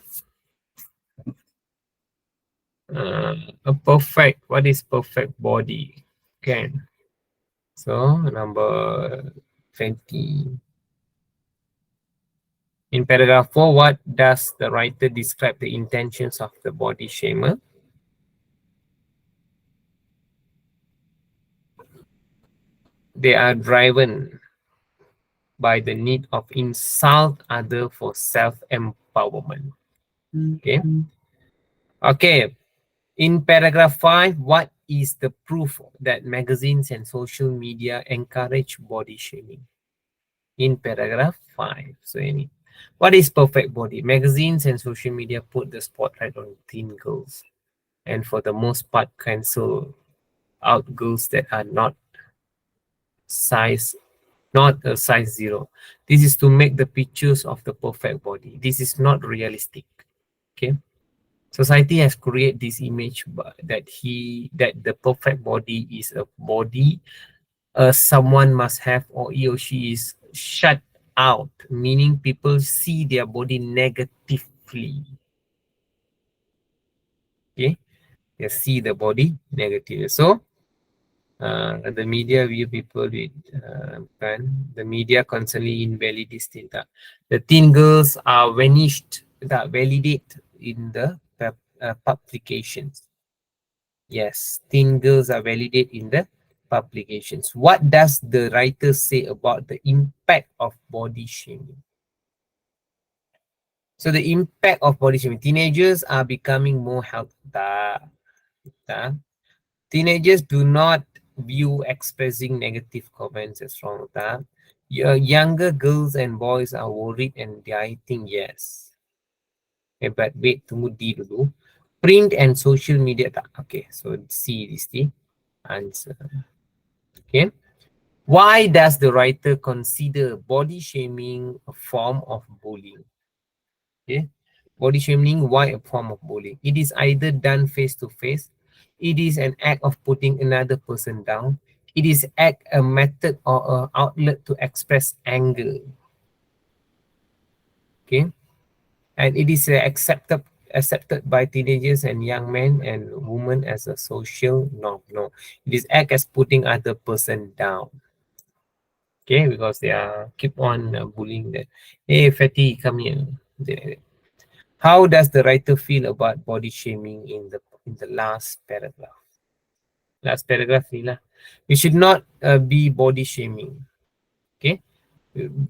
a perfect, what is perfect body? Okay. So number 20. In paragraph 4, what does the writer describe the intentions of the body shamer? They are driven by the need of insult other for self-empowerment. Okay. Okay. In paragraph 5, what is the proof that magazines and social media encourage body shaming? In paragraph 5. So any, what is perfect body? Magazines and social media put the spotlight on thin girls, and for the most part cancel out girls that are not a size 0. This is to make the pictures of the perfect body. This is not realistic. Okay. Society has created this image that the perfect body is a body someone must have, or he or she is shut out, meaning people see their body negatively. Okay, they see the body negatively. So the media view people with the media constantly invalidates data. The teen girls are vanished that validate in the publications. Yes, teen girls are validated in the publications. What does the writer say about the impact of body shaming? So the impact of body shaming. Teenagers are becoming more healthy. Teenagers do not view expressing negative comments as wrong. Younger girls and boys are worried and I think yes. Okay, but wait, tunggu D dulu. Print and social media. Okay, so C is the answer. Okay. Why does the writer consider body shaming a form of bullying? Okay. Body shaming, why a form of bullying? It is either done face to face. It is an act of putting another person down. It is a method or an outlet to express anger. Okay. And it is accepted accepted by teenagers and young men and women as a social norm. No, it is act as putting other person down. Okay, because they are keep on bullying them. Hey, fatty, come here. How does the writer feel about body shaming in the last paragraph? Last paragraph ni lah. We should not be body shaming. Okay,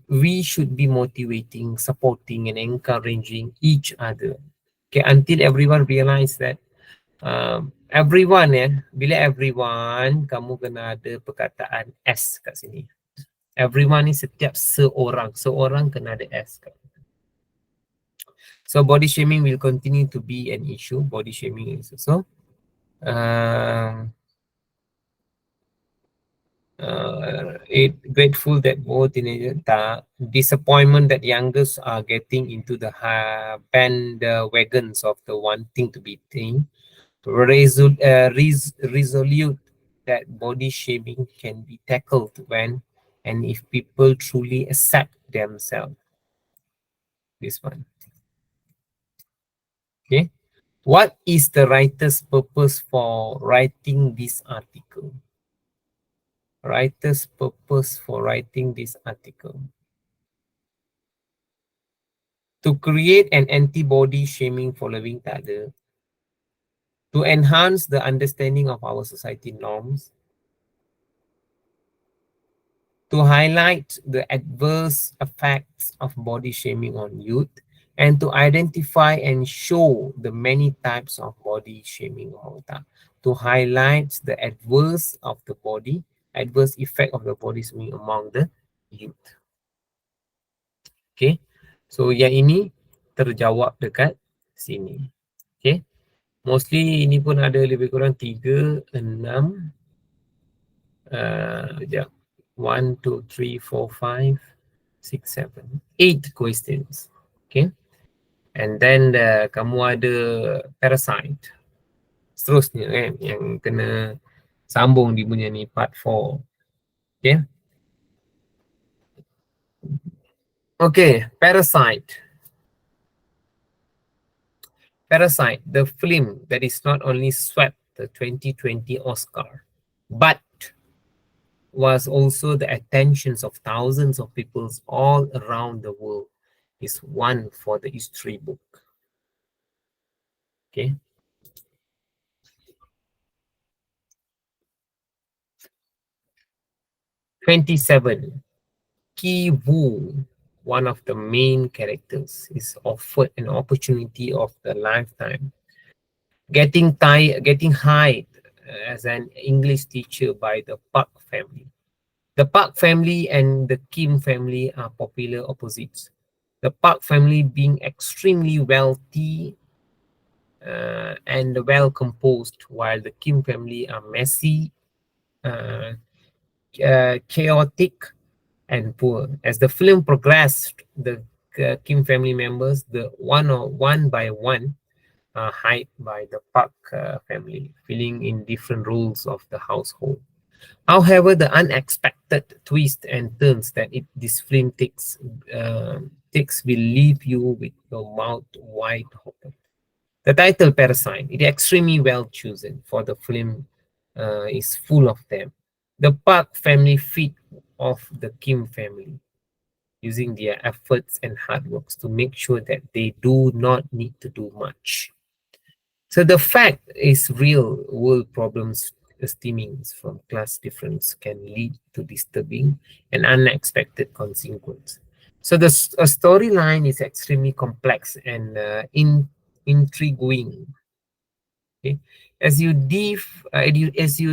we should be motivating, supporting, and encouraging each other. Okay, until everyone realize that everyone bila everyone kamu kena ada perkataan S kat sini. Everyone ni setiap seorang kena ada S kat. So body shaming will continue to be an issue. Body shaming is also grateful that both teenagers disappointment that youngest are getting into the bandwagons of the wanting to be teen. Resolute that body shaming can be tackled when and if people truly accept themselves. This one. Okay. What is the writer's purpose for writing this article? Writer's purpose for writing this article. To create an anti-body shaming following tak ada. To enhance the understanding of our society norms. To highlight the adverse effects of body shaming on youth. And to identify and show the many types of body shaming. To highlight the adverse effect of the body shaming among the youth. Okay. So yang ini terjawab dekat sini. Okay. Mostly ini pun ada lebih kurang 3, 6. Sekejap. 1, 2, 3, 4, 5, 6, 7, 8 questions. Okay. And then kamu ada parasite. Seterusnya kan yang kena sambung di punya ni part 4. Okay. Okay, Parasite. Parasite, the film that is not only swept the 2020 Oscar, but was also the attentions of thousands of people all around the world, is one for the history book. Okay. '27, Ki Woo, one of the main characters, is offered an opportunity of the lifetime, getting hired as an English teacher by the Park family. The Park family and the Kim family are popular opposites. The Park family being extremely wealthy and well composed, while the Kim family are messy, chaotic, and poor. As the film progressed, the Kim family members, one by one, are hired by the Park family, filling in different roles of the household. However, the unexpected twists and turns that this film takes will leave you with your mouth wide open. The title Parasite, it is extremely well chosen, for the film is full of them. The Park family feed off the Kim family, using their efforts and hard works to make sure that they do not need to do much. So the fact is real world problems stemming from class difference can lead to disturbing and unexpected consequences. So the storyline is extremely complex and intriguing. Okay, as you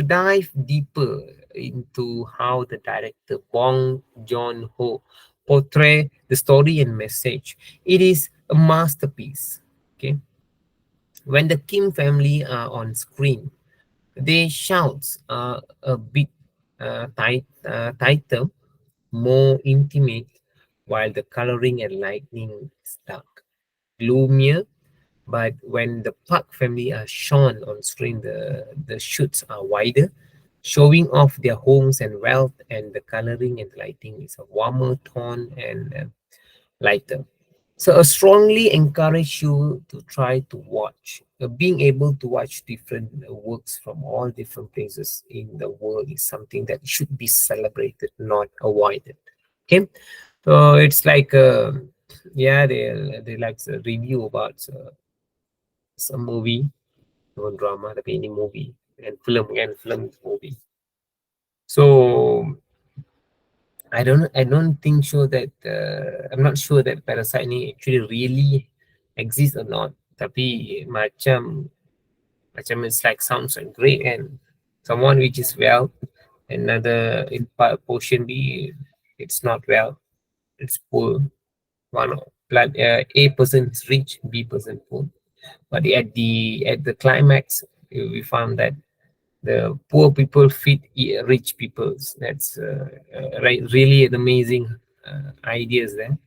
dive deeper into how the director Bong Joon-ho portray the story and message, it is a masterpiece. Okay, when the Kim family are on screen, their shouts are a bit tighter, more intimate, while the coloring and lighting is dark, gloomier. But when the Park family are shown on screen, the shoots are wider, showing off their homes and wealth, and the coloring and lighting is a warmer tone and lighter. So I strongly encourage you to try to watch. Being able to watch different works from all different places in the world is something that should be celebrated, not avoided. Okay, so it's like yeah, they like a review about some movie, non drama, tapi ini movie and film movie. So I don't think sure that I'm not sure that parasite ni actually really exists or not. Tapi macam it's like sounds like great, and someone which is well, another in part portion B, it's not well, it's poor. One blood A person is rich, B person poor. But at the climax, we found that the poor people feed rich peoples. That's right, really an amazing ideas there.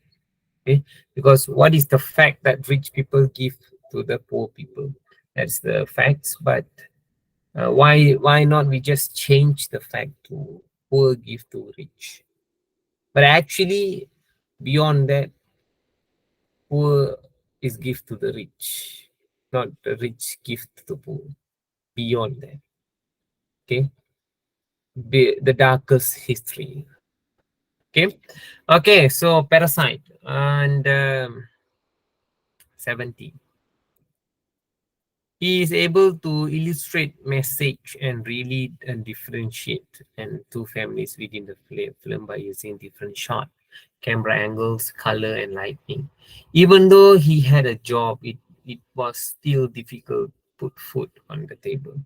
Okay, because what is the fact that rich people give to the poor people? That's the facts. But why not we just change the fact to poor give to rich? But actually, beyond that, poor is give to the rich, not the rich give to the poor. Beyond that, okay, the darkest history. Okay, so parasite and 70. He is able to illustrate message and really differentiate and two families within the film by using different shot, camera angles, color, and lighting. Even though he had a job, it was still difficult to put food on the table.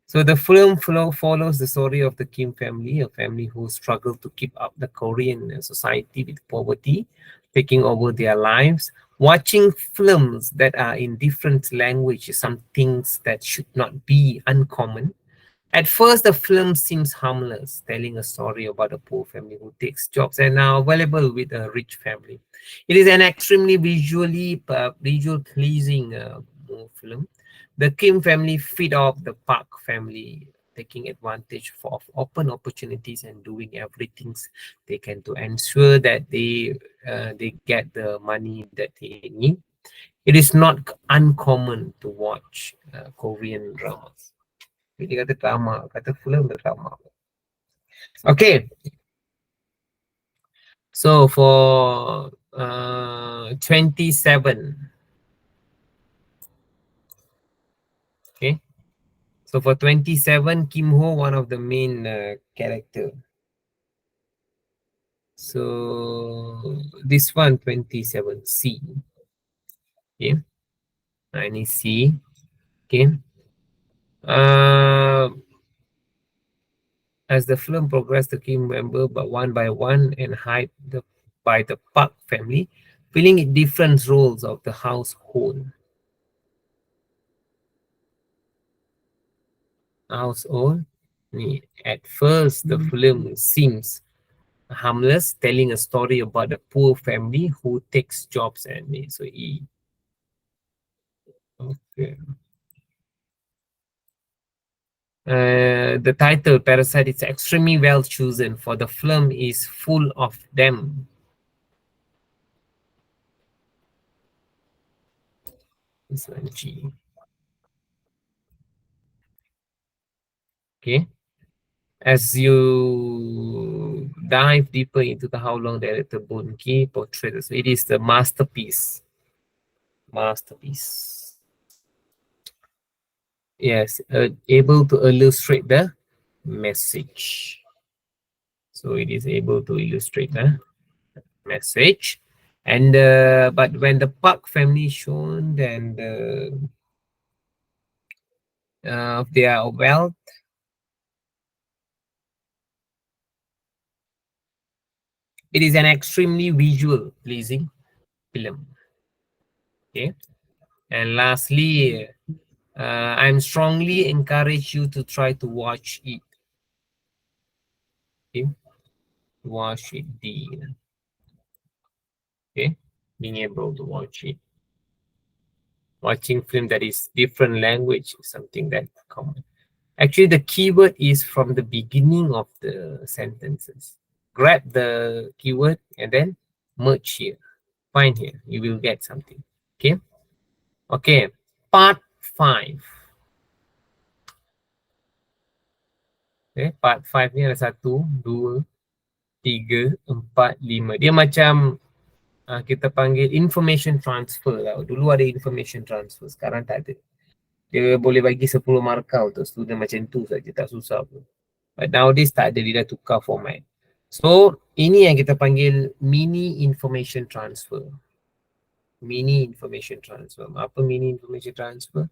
So the film follows the story of the Kim family, a family who struggled to keep up the Korean society with poverty taking over their lives. Watching films that are in different languages, some things that should not be uncommon. At first, the film seems harmless, telling a story about a poor family who takes jobs and are available with a rich family. It is an extremely visual pleasing film. The Kim family feed off the Park family, taking advantage of open opportunities and doing everything they can to ensure that they get the money that they need. It is not uncommon to watch Korean dramas. Dia kata drama, kata film drama. Okay, so for 27. Okay, so for 27, Kim Ho, one of the main character. So this one 27 C. Okay, any C. Okay. Uh, as the film progressed, the Kim member but one by one and hide by the Park family, filling in different roles of the household. At first, the film seems harmless, telling a story about a poor family who takes jobs and me. So E. Okay. The title Parasite is extremely well chosen, for the film is full of them. This one G. Okay. As you dive deeper into the how long director Bunki portrayed, so it is the masterpiece. Masterpiece. Yes, able to illustrate the message. So it is able to illustrate the message. And but when the Park family is shown, then their wealth, it is an extremely visual pleasing film. Okay. And lastly, I'm strongly encourage you to try to watch it. Okay, watch it. Okay, being able to watch it. Watching film that is different language is something that common. Actually, the keyword is from the beginning of the sentences. Grab the keyword and then merge here. find here. You will get something. Okay. Okay. Part 5. Okay. Part 5 ni ada 1, 2, 3, 4, 5. Dia macam kita panggil information transfer lah. Dulu ada information transfer, sekarang tak ada. Dia boleh bagi 10 markah untuk student macam tu saja, tak susah pun. But nowadays tak ada, dia dah tukar format. So, ini yang kita panggil mini information transfer. Mini information transfer. Apa mini information transfer?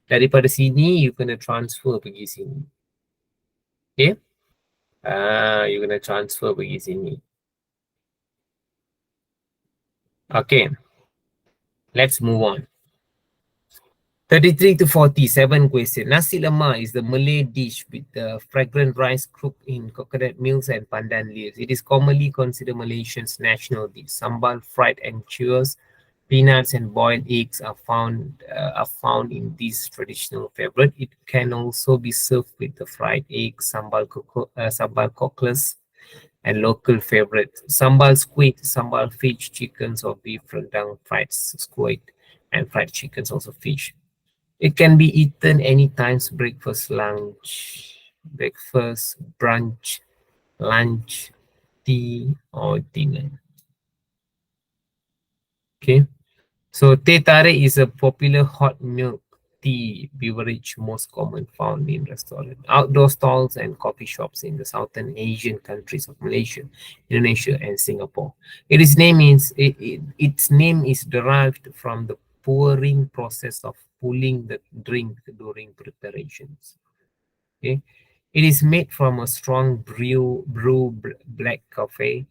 Daripada sini, you kena transfer pergi sini. Okay? You kena transfer pergi sini. Okay. Let's move on. 33 to 47 question. Nasi lemak is the Malay dish with the fragrant rice cooked in coconut milk and pandan leaves. It is commonly considered Malaysia's national dish. Sambal, fried anchovies, peanuts, and boiled eggs are found in this traditional favorite. It can also be served with the fried egg, sambal cockles, and local favorite sambal squid, sambal fish, chickens or beef rendang, fried squid, and fried chickens, also fish. It can be eaten anytime, breakfast, lunch, brunch, lunch, tea, or dinner. Okay. So, teh tarik is a popular hot milk tea beverage most common found in restaurants, outdoor stalls, and coffee shops in the Southern Asian countries of Malaysia, Indonesia, and Singapore. Its name is derived from the pouring process of pulling the drink during preparations. Okay, it is made from a strong black coffee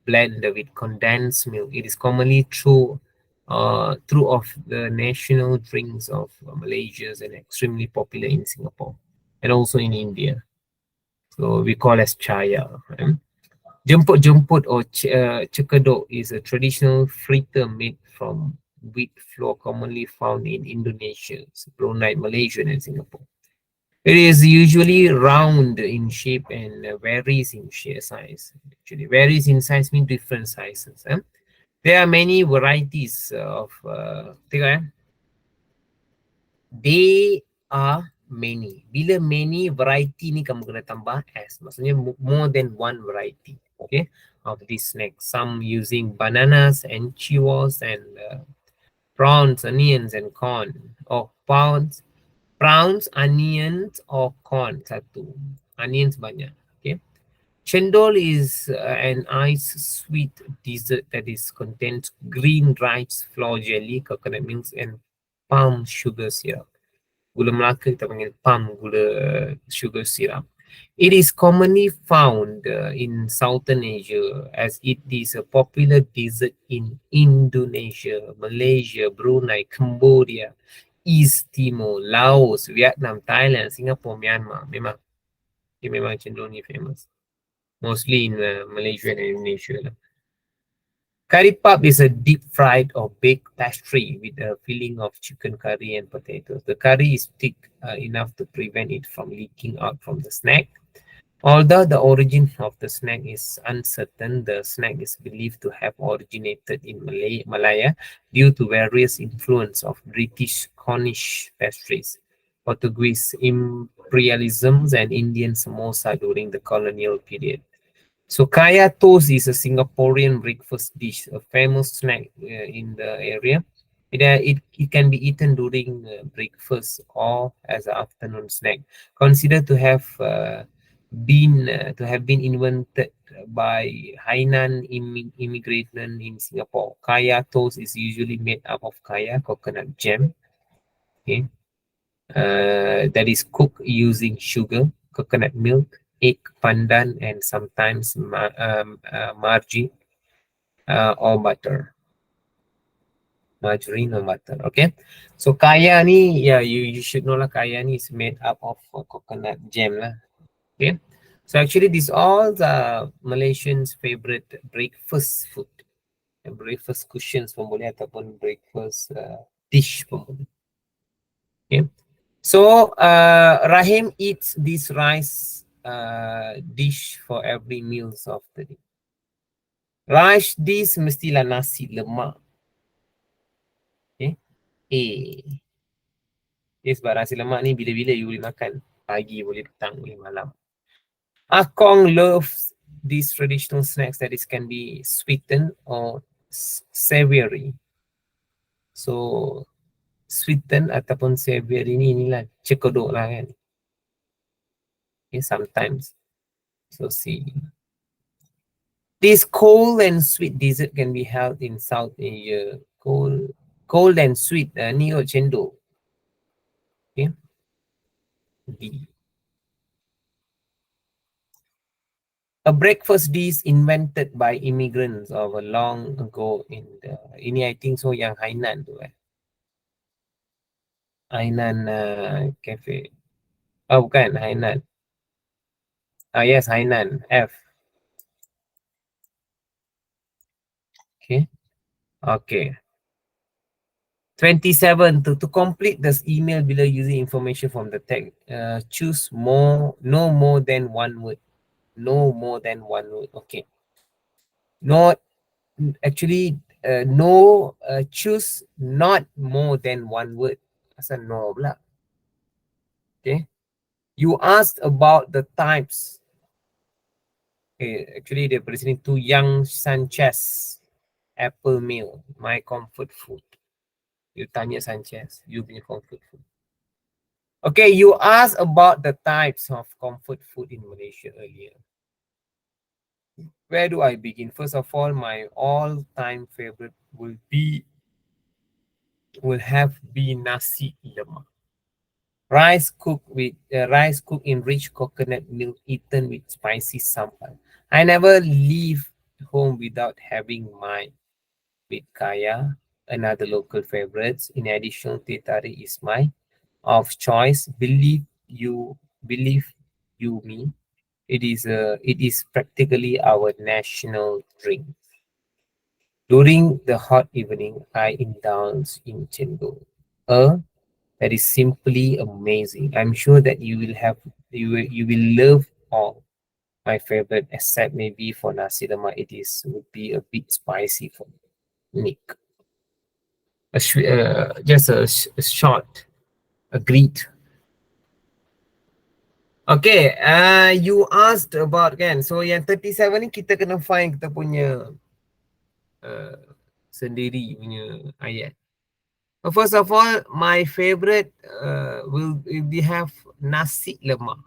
blend with condensed milk. It is commonly true of the national drinks of Malaysia and extremely popular in Singapore and also in India. So we call as chaya. Jemput or cekedok is a traditional fritter made from wheat flour commonly found in Indonesia, Brunei, Malaysia, and Singapore. It is usually round in shape and varies in sheer size. Actually, varies in size means different sizes. There are many varieties of they are many. Bila many variety ni kamu kena tambah S. Maksudnya more than one variety. Okay, of this snack. Some using bananas and chiwas and prawns, onions and corn. Or prawns, onions or corn satu. Onions banyak. Okay. Chendol is an ice sweet dessert that is contains green rice flour jelly, coconut milk, and palm sugar syrup. Gula Melaka kita panggil palm gula sugar syrup. It is commonly found in Southern Asia as it is a popular dessert in Indonesia, Malaysia, Brunei, Cambodia, East Timor, Laos, Vietnam, Thailand, Singapore, Myanmar. Memang cendol ni famous. Mostly in Malaysia and Indonesia. Curry puff is a deep fried or baked pastry with a filling of chicken curry and potatoes. The curry is thick enough to prevent it from leaking out from the snack. Although the origin of the snack is uncertain, the snack is believed to have originated in Malaya due to various influence of British Cornish pastries, Portuguese imperialisms, and Indian samosa during the colonial period. So kaya toast is a Singaporean breakfast dish, a famous snack in the area. It can be eaten during breakfast or as an afternoon snack. Considered to have been invented by Hainan immigration in Singapore. Kaya toast is usually made up of kaya coconut jam. Okay, that is cooked using sugar, coconut milk, egg, pandan, and sometimes margarine or butter. Margarine or butter. Okay, so kaya ni, yeah, you should know lah, kaya ni is made up of coconut jam lah. Okay, so actually this all the Malaysians' favorite breakfast food, breakfast cushions pun boleh ataupun breakfast dish pun boleh. Okay, so Rahim eats this rice dish for every meals of the day. Rice dish mestilah nasi lemak. A. Okay, sebab nasi lemak ni bila-bila you boleh makan. Pagi, boleh petang, boleh malam. Akong loves these traditional snacks that is can be sweetened or savory. So sweeten ataupun savory ni inilah cekodok lah kan. Okay, sometimes. So see. This cold and sweet dessert can be held in South Asia. Cold and sweet ni cendol. Okay. D. A breakfast dish invented by immigrants of a long ago in the ini I think so yang Hainan tu Hainan cafe. Oh bukan Hainan. Yes, Hainan. F. Okay. Okay. 27 to complete this email below using information from the text. Choose no more than one word. No more than one word. Okay. No, actually, no. Choose not more than one word. Asal no pula. Okay. You asked about the types. Okay. Actually, daripada sini tu Young Sanchez. Apple meal. My comfort food. You tanya Sanchez. You punya comfort food. Okay, you asked about the types of comfort food in Malaysia earlier. Where do I begin? First of all, my all-time favorite will have been nasi lemak. Rice cooked in rich coconut milk, eaten with spicy sambal. I never leave home without having mine. With kaya, another local favorites. In addition, teh tarik is my of choice. Believe you me, it is practically our national drink. During the hot evening, I indulge in chendol. That is simply amazing. I'm sure that you will love all. My favorite, except maybe for nasi lemak, would be a bit spicy for Nick. Just a short agreed. Okay, you asked about kan. So yang 37 ni kita kena find kita punya sendiri punya ayat. First of all, my favorite will be have nasi lemak.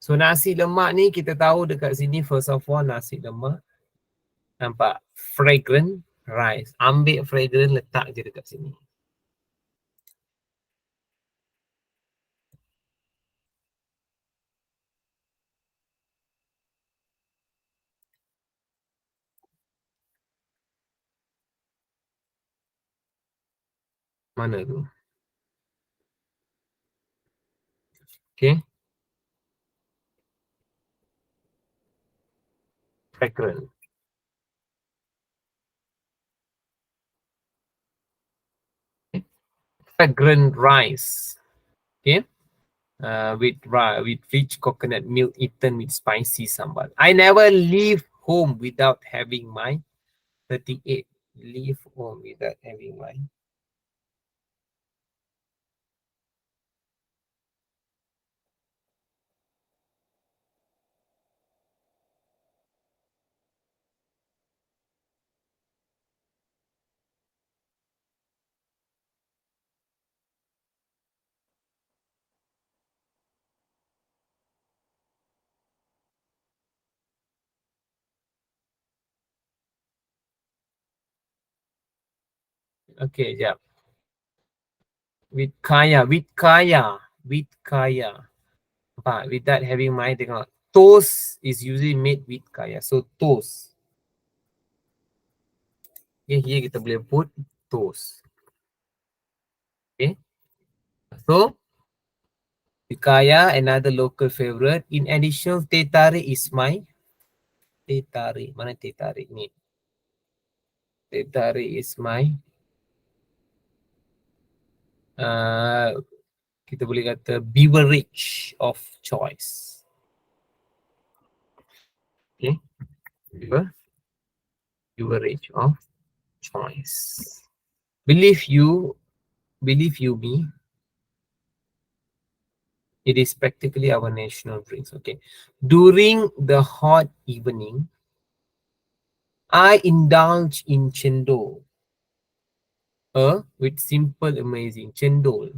So nasi lemak ni kita tahu dekat sini first of all nasi lemak. Nampak fragrant rice. Ambil fragrant letak je dekat sini. Mana tu? Okay. Fragrant. Okay. Fragrant rice. Okay. With rich coconut milk eaten with spicy sambal. I never leave home without having my 38. Leave home without having my. Okay, jap. With kaya. Without having my tengok. Toast is usually made with kaya. So toast. Okay, here kita boleh put toast. Okay. So kaya, another local favorite. In addition, teh tarik is my teh tarik. Mana teh tarik ni? Teh tarik is my kita boleh kata beverage of choice. Okay. Beverage of choice. Believe you me, it is practically our national drinks. Okay. During the hot evening, I indulge in cendol. With simple amazing cendol.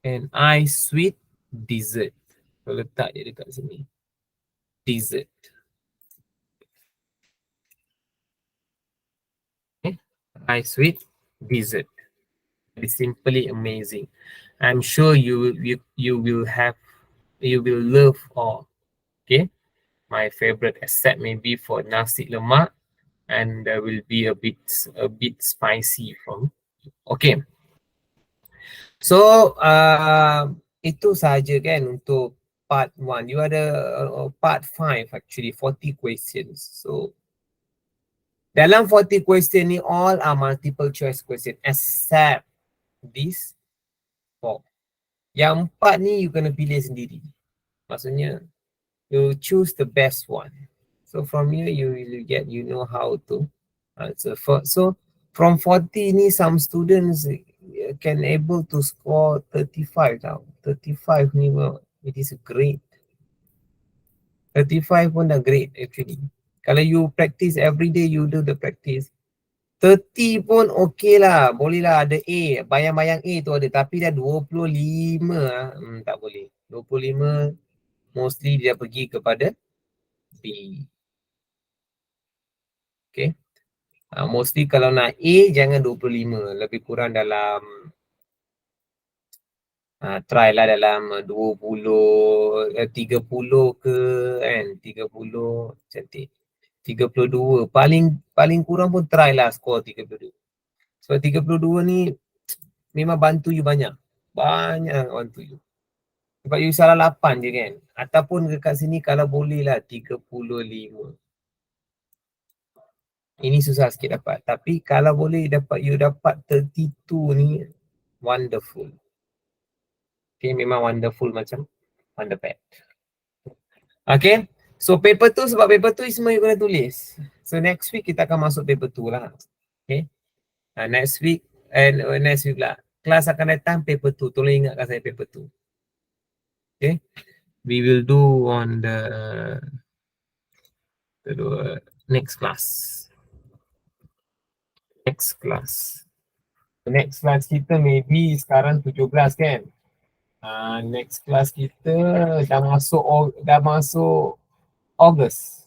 And I sweet dessert. Kalau letak dia dekat sini. Dessert. Okay. I sweet dessert. It's simply amazing. I'm sure you will love all. Okay. My favorite except maybe for nasi lemak, and there will be a bit spicy from. Okay. So itu saja kan untuk part 1. You ada part 5 actually, 40 questions. So dalam 40 question ni all are multiple choice question except this 4. Yang 4 ni you kena pilih sendiri. Maksudnya you choose the best one. So from here you will get, you know how to answer. So from 40 ni some students can able to score 35 tau. 35 ni it is great. 35 pun dah great actually. Kalau you practice every day, you do the practice, 30 pun okay lah. Boleh lah ada A. Bayang-bayang A tu ada. Tapi dah 25 tak boleh. 25 mostly dia pergi kepada B. Okay. Mostly kalau nak A jangan 25. Lebih kurang dalam try lah dalam 20, 30 ke kan. 30 cantik. 32. Paling kurang pun try lah score 32. Sebab 32 ni memang bantu you banyak. Banyak bantu you. Sebab you salah 8 je kan. Ataupun dekat sini kalau boleh lah 35. Ini susah sikit dapat. Tapi kalau boleh dapat, you dapat 32 ni, wonderful. Okay, memang wonderful macam wonderpad. Okay. So paper tu, sebab paper tu semua you kena tulis. So next week kita akan masuk paper tu lah. Okay. Next week lah. Kelas akan datang paper tu. Tolong ingatkan saya paper tu. Okay. We will do on the next class. Next class kita maybe sekarang 17 kan. Next class kita dah masuk August.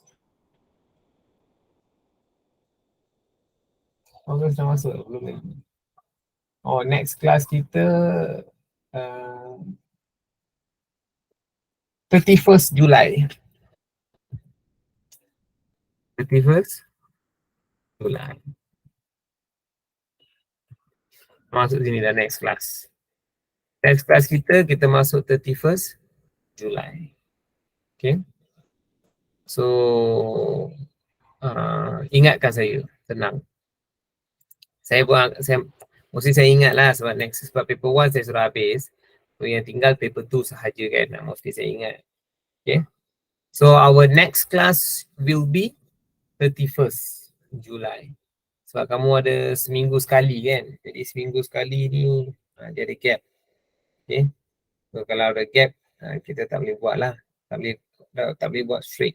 August dah masuk belum lagi. Next class kita 31st Julai. 31st Julai. Masuk sini dah next class. Next class kita masuk 31st Julai. Okay. So ingatkan saya, tenang. Mesti saya ingat lah sebab paper 1 saya sudah habis. So yang tinggal paper 2 sahaja kan. Mesti saya ingat. Okay. So our next class will be 31st Julai. Sebab kamu ada seminggu sekali kan. Jadi seminggu sekali ni dia ada gap. Okay. So kalau ada gap, kita tak boleh buat lah. Tak boleh buat straight.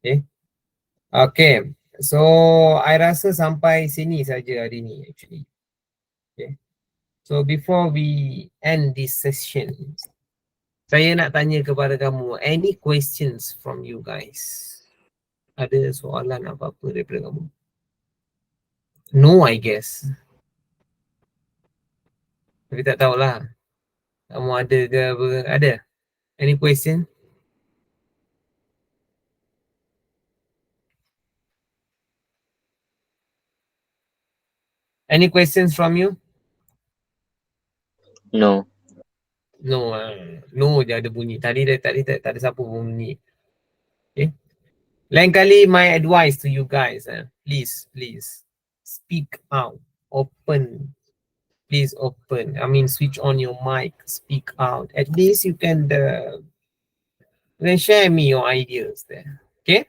Okay. Okay. So I rasa sampai sini saja hari ni actually. Okay. So before we end this session, saya nak tanya kepada kamu, any questions from you guys? Ada soalan apa-apa daripada kamu? No, I guess. Tapi tak tahulah. Kamu ada ke apa? Ada? Any question? Any questions from you? No. No, no je ada bunyi. Tadi tak ada siapa bunyi. Okay. Lain kali my advice to you guys, please speak out, open. Please open. I mean, switch on your mic, speak out. At least you can share me your ideas there. Okay.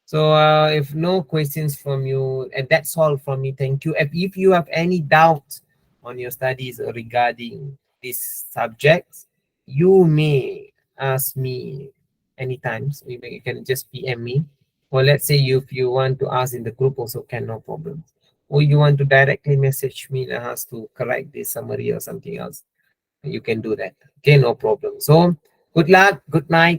So if no questions from you, and that's all from me. Thank you. If you have any doubts on your studies regarding these subjects, you may ask me anytime. So you can just PM me, or let's say if you want to ask in the group also can, no problem. Or you want to directly message me and ask to correct this summary or something else, you can do that. Okay, no problem. So good luck, good night.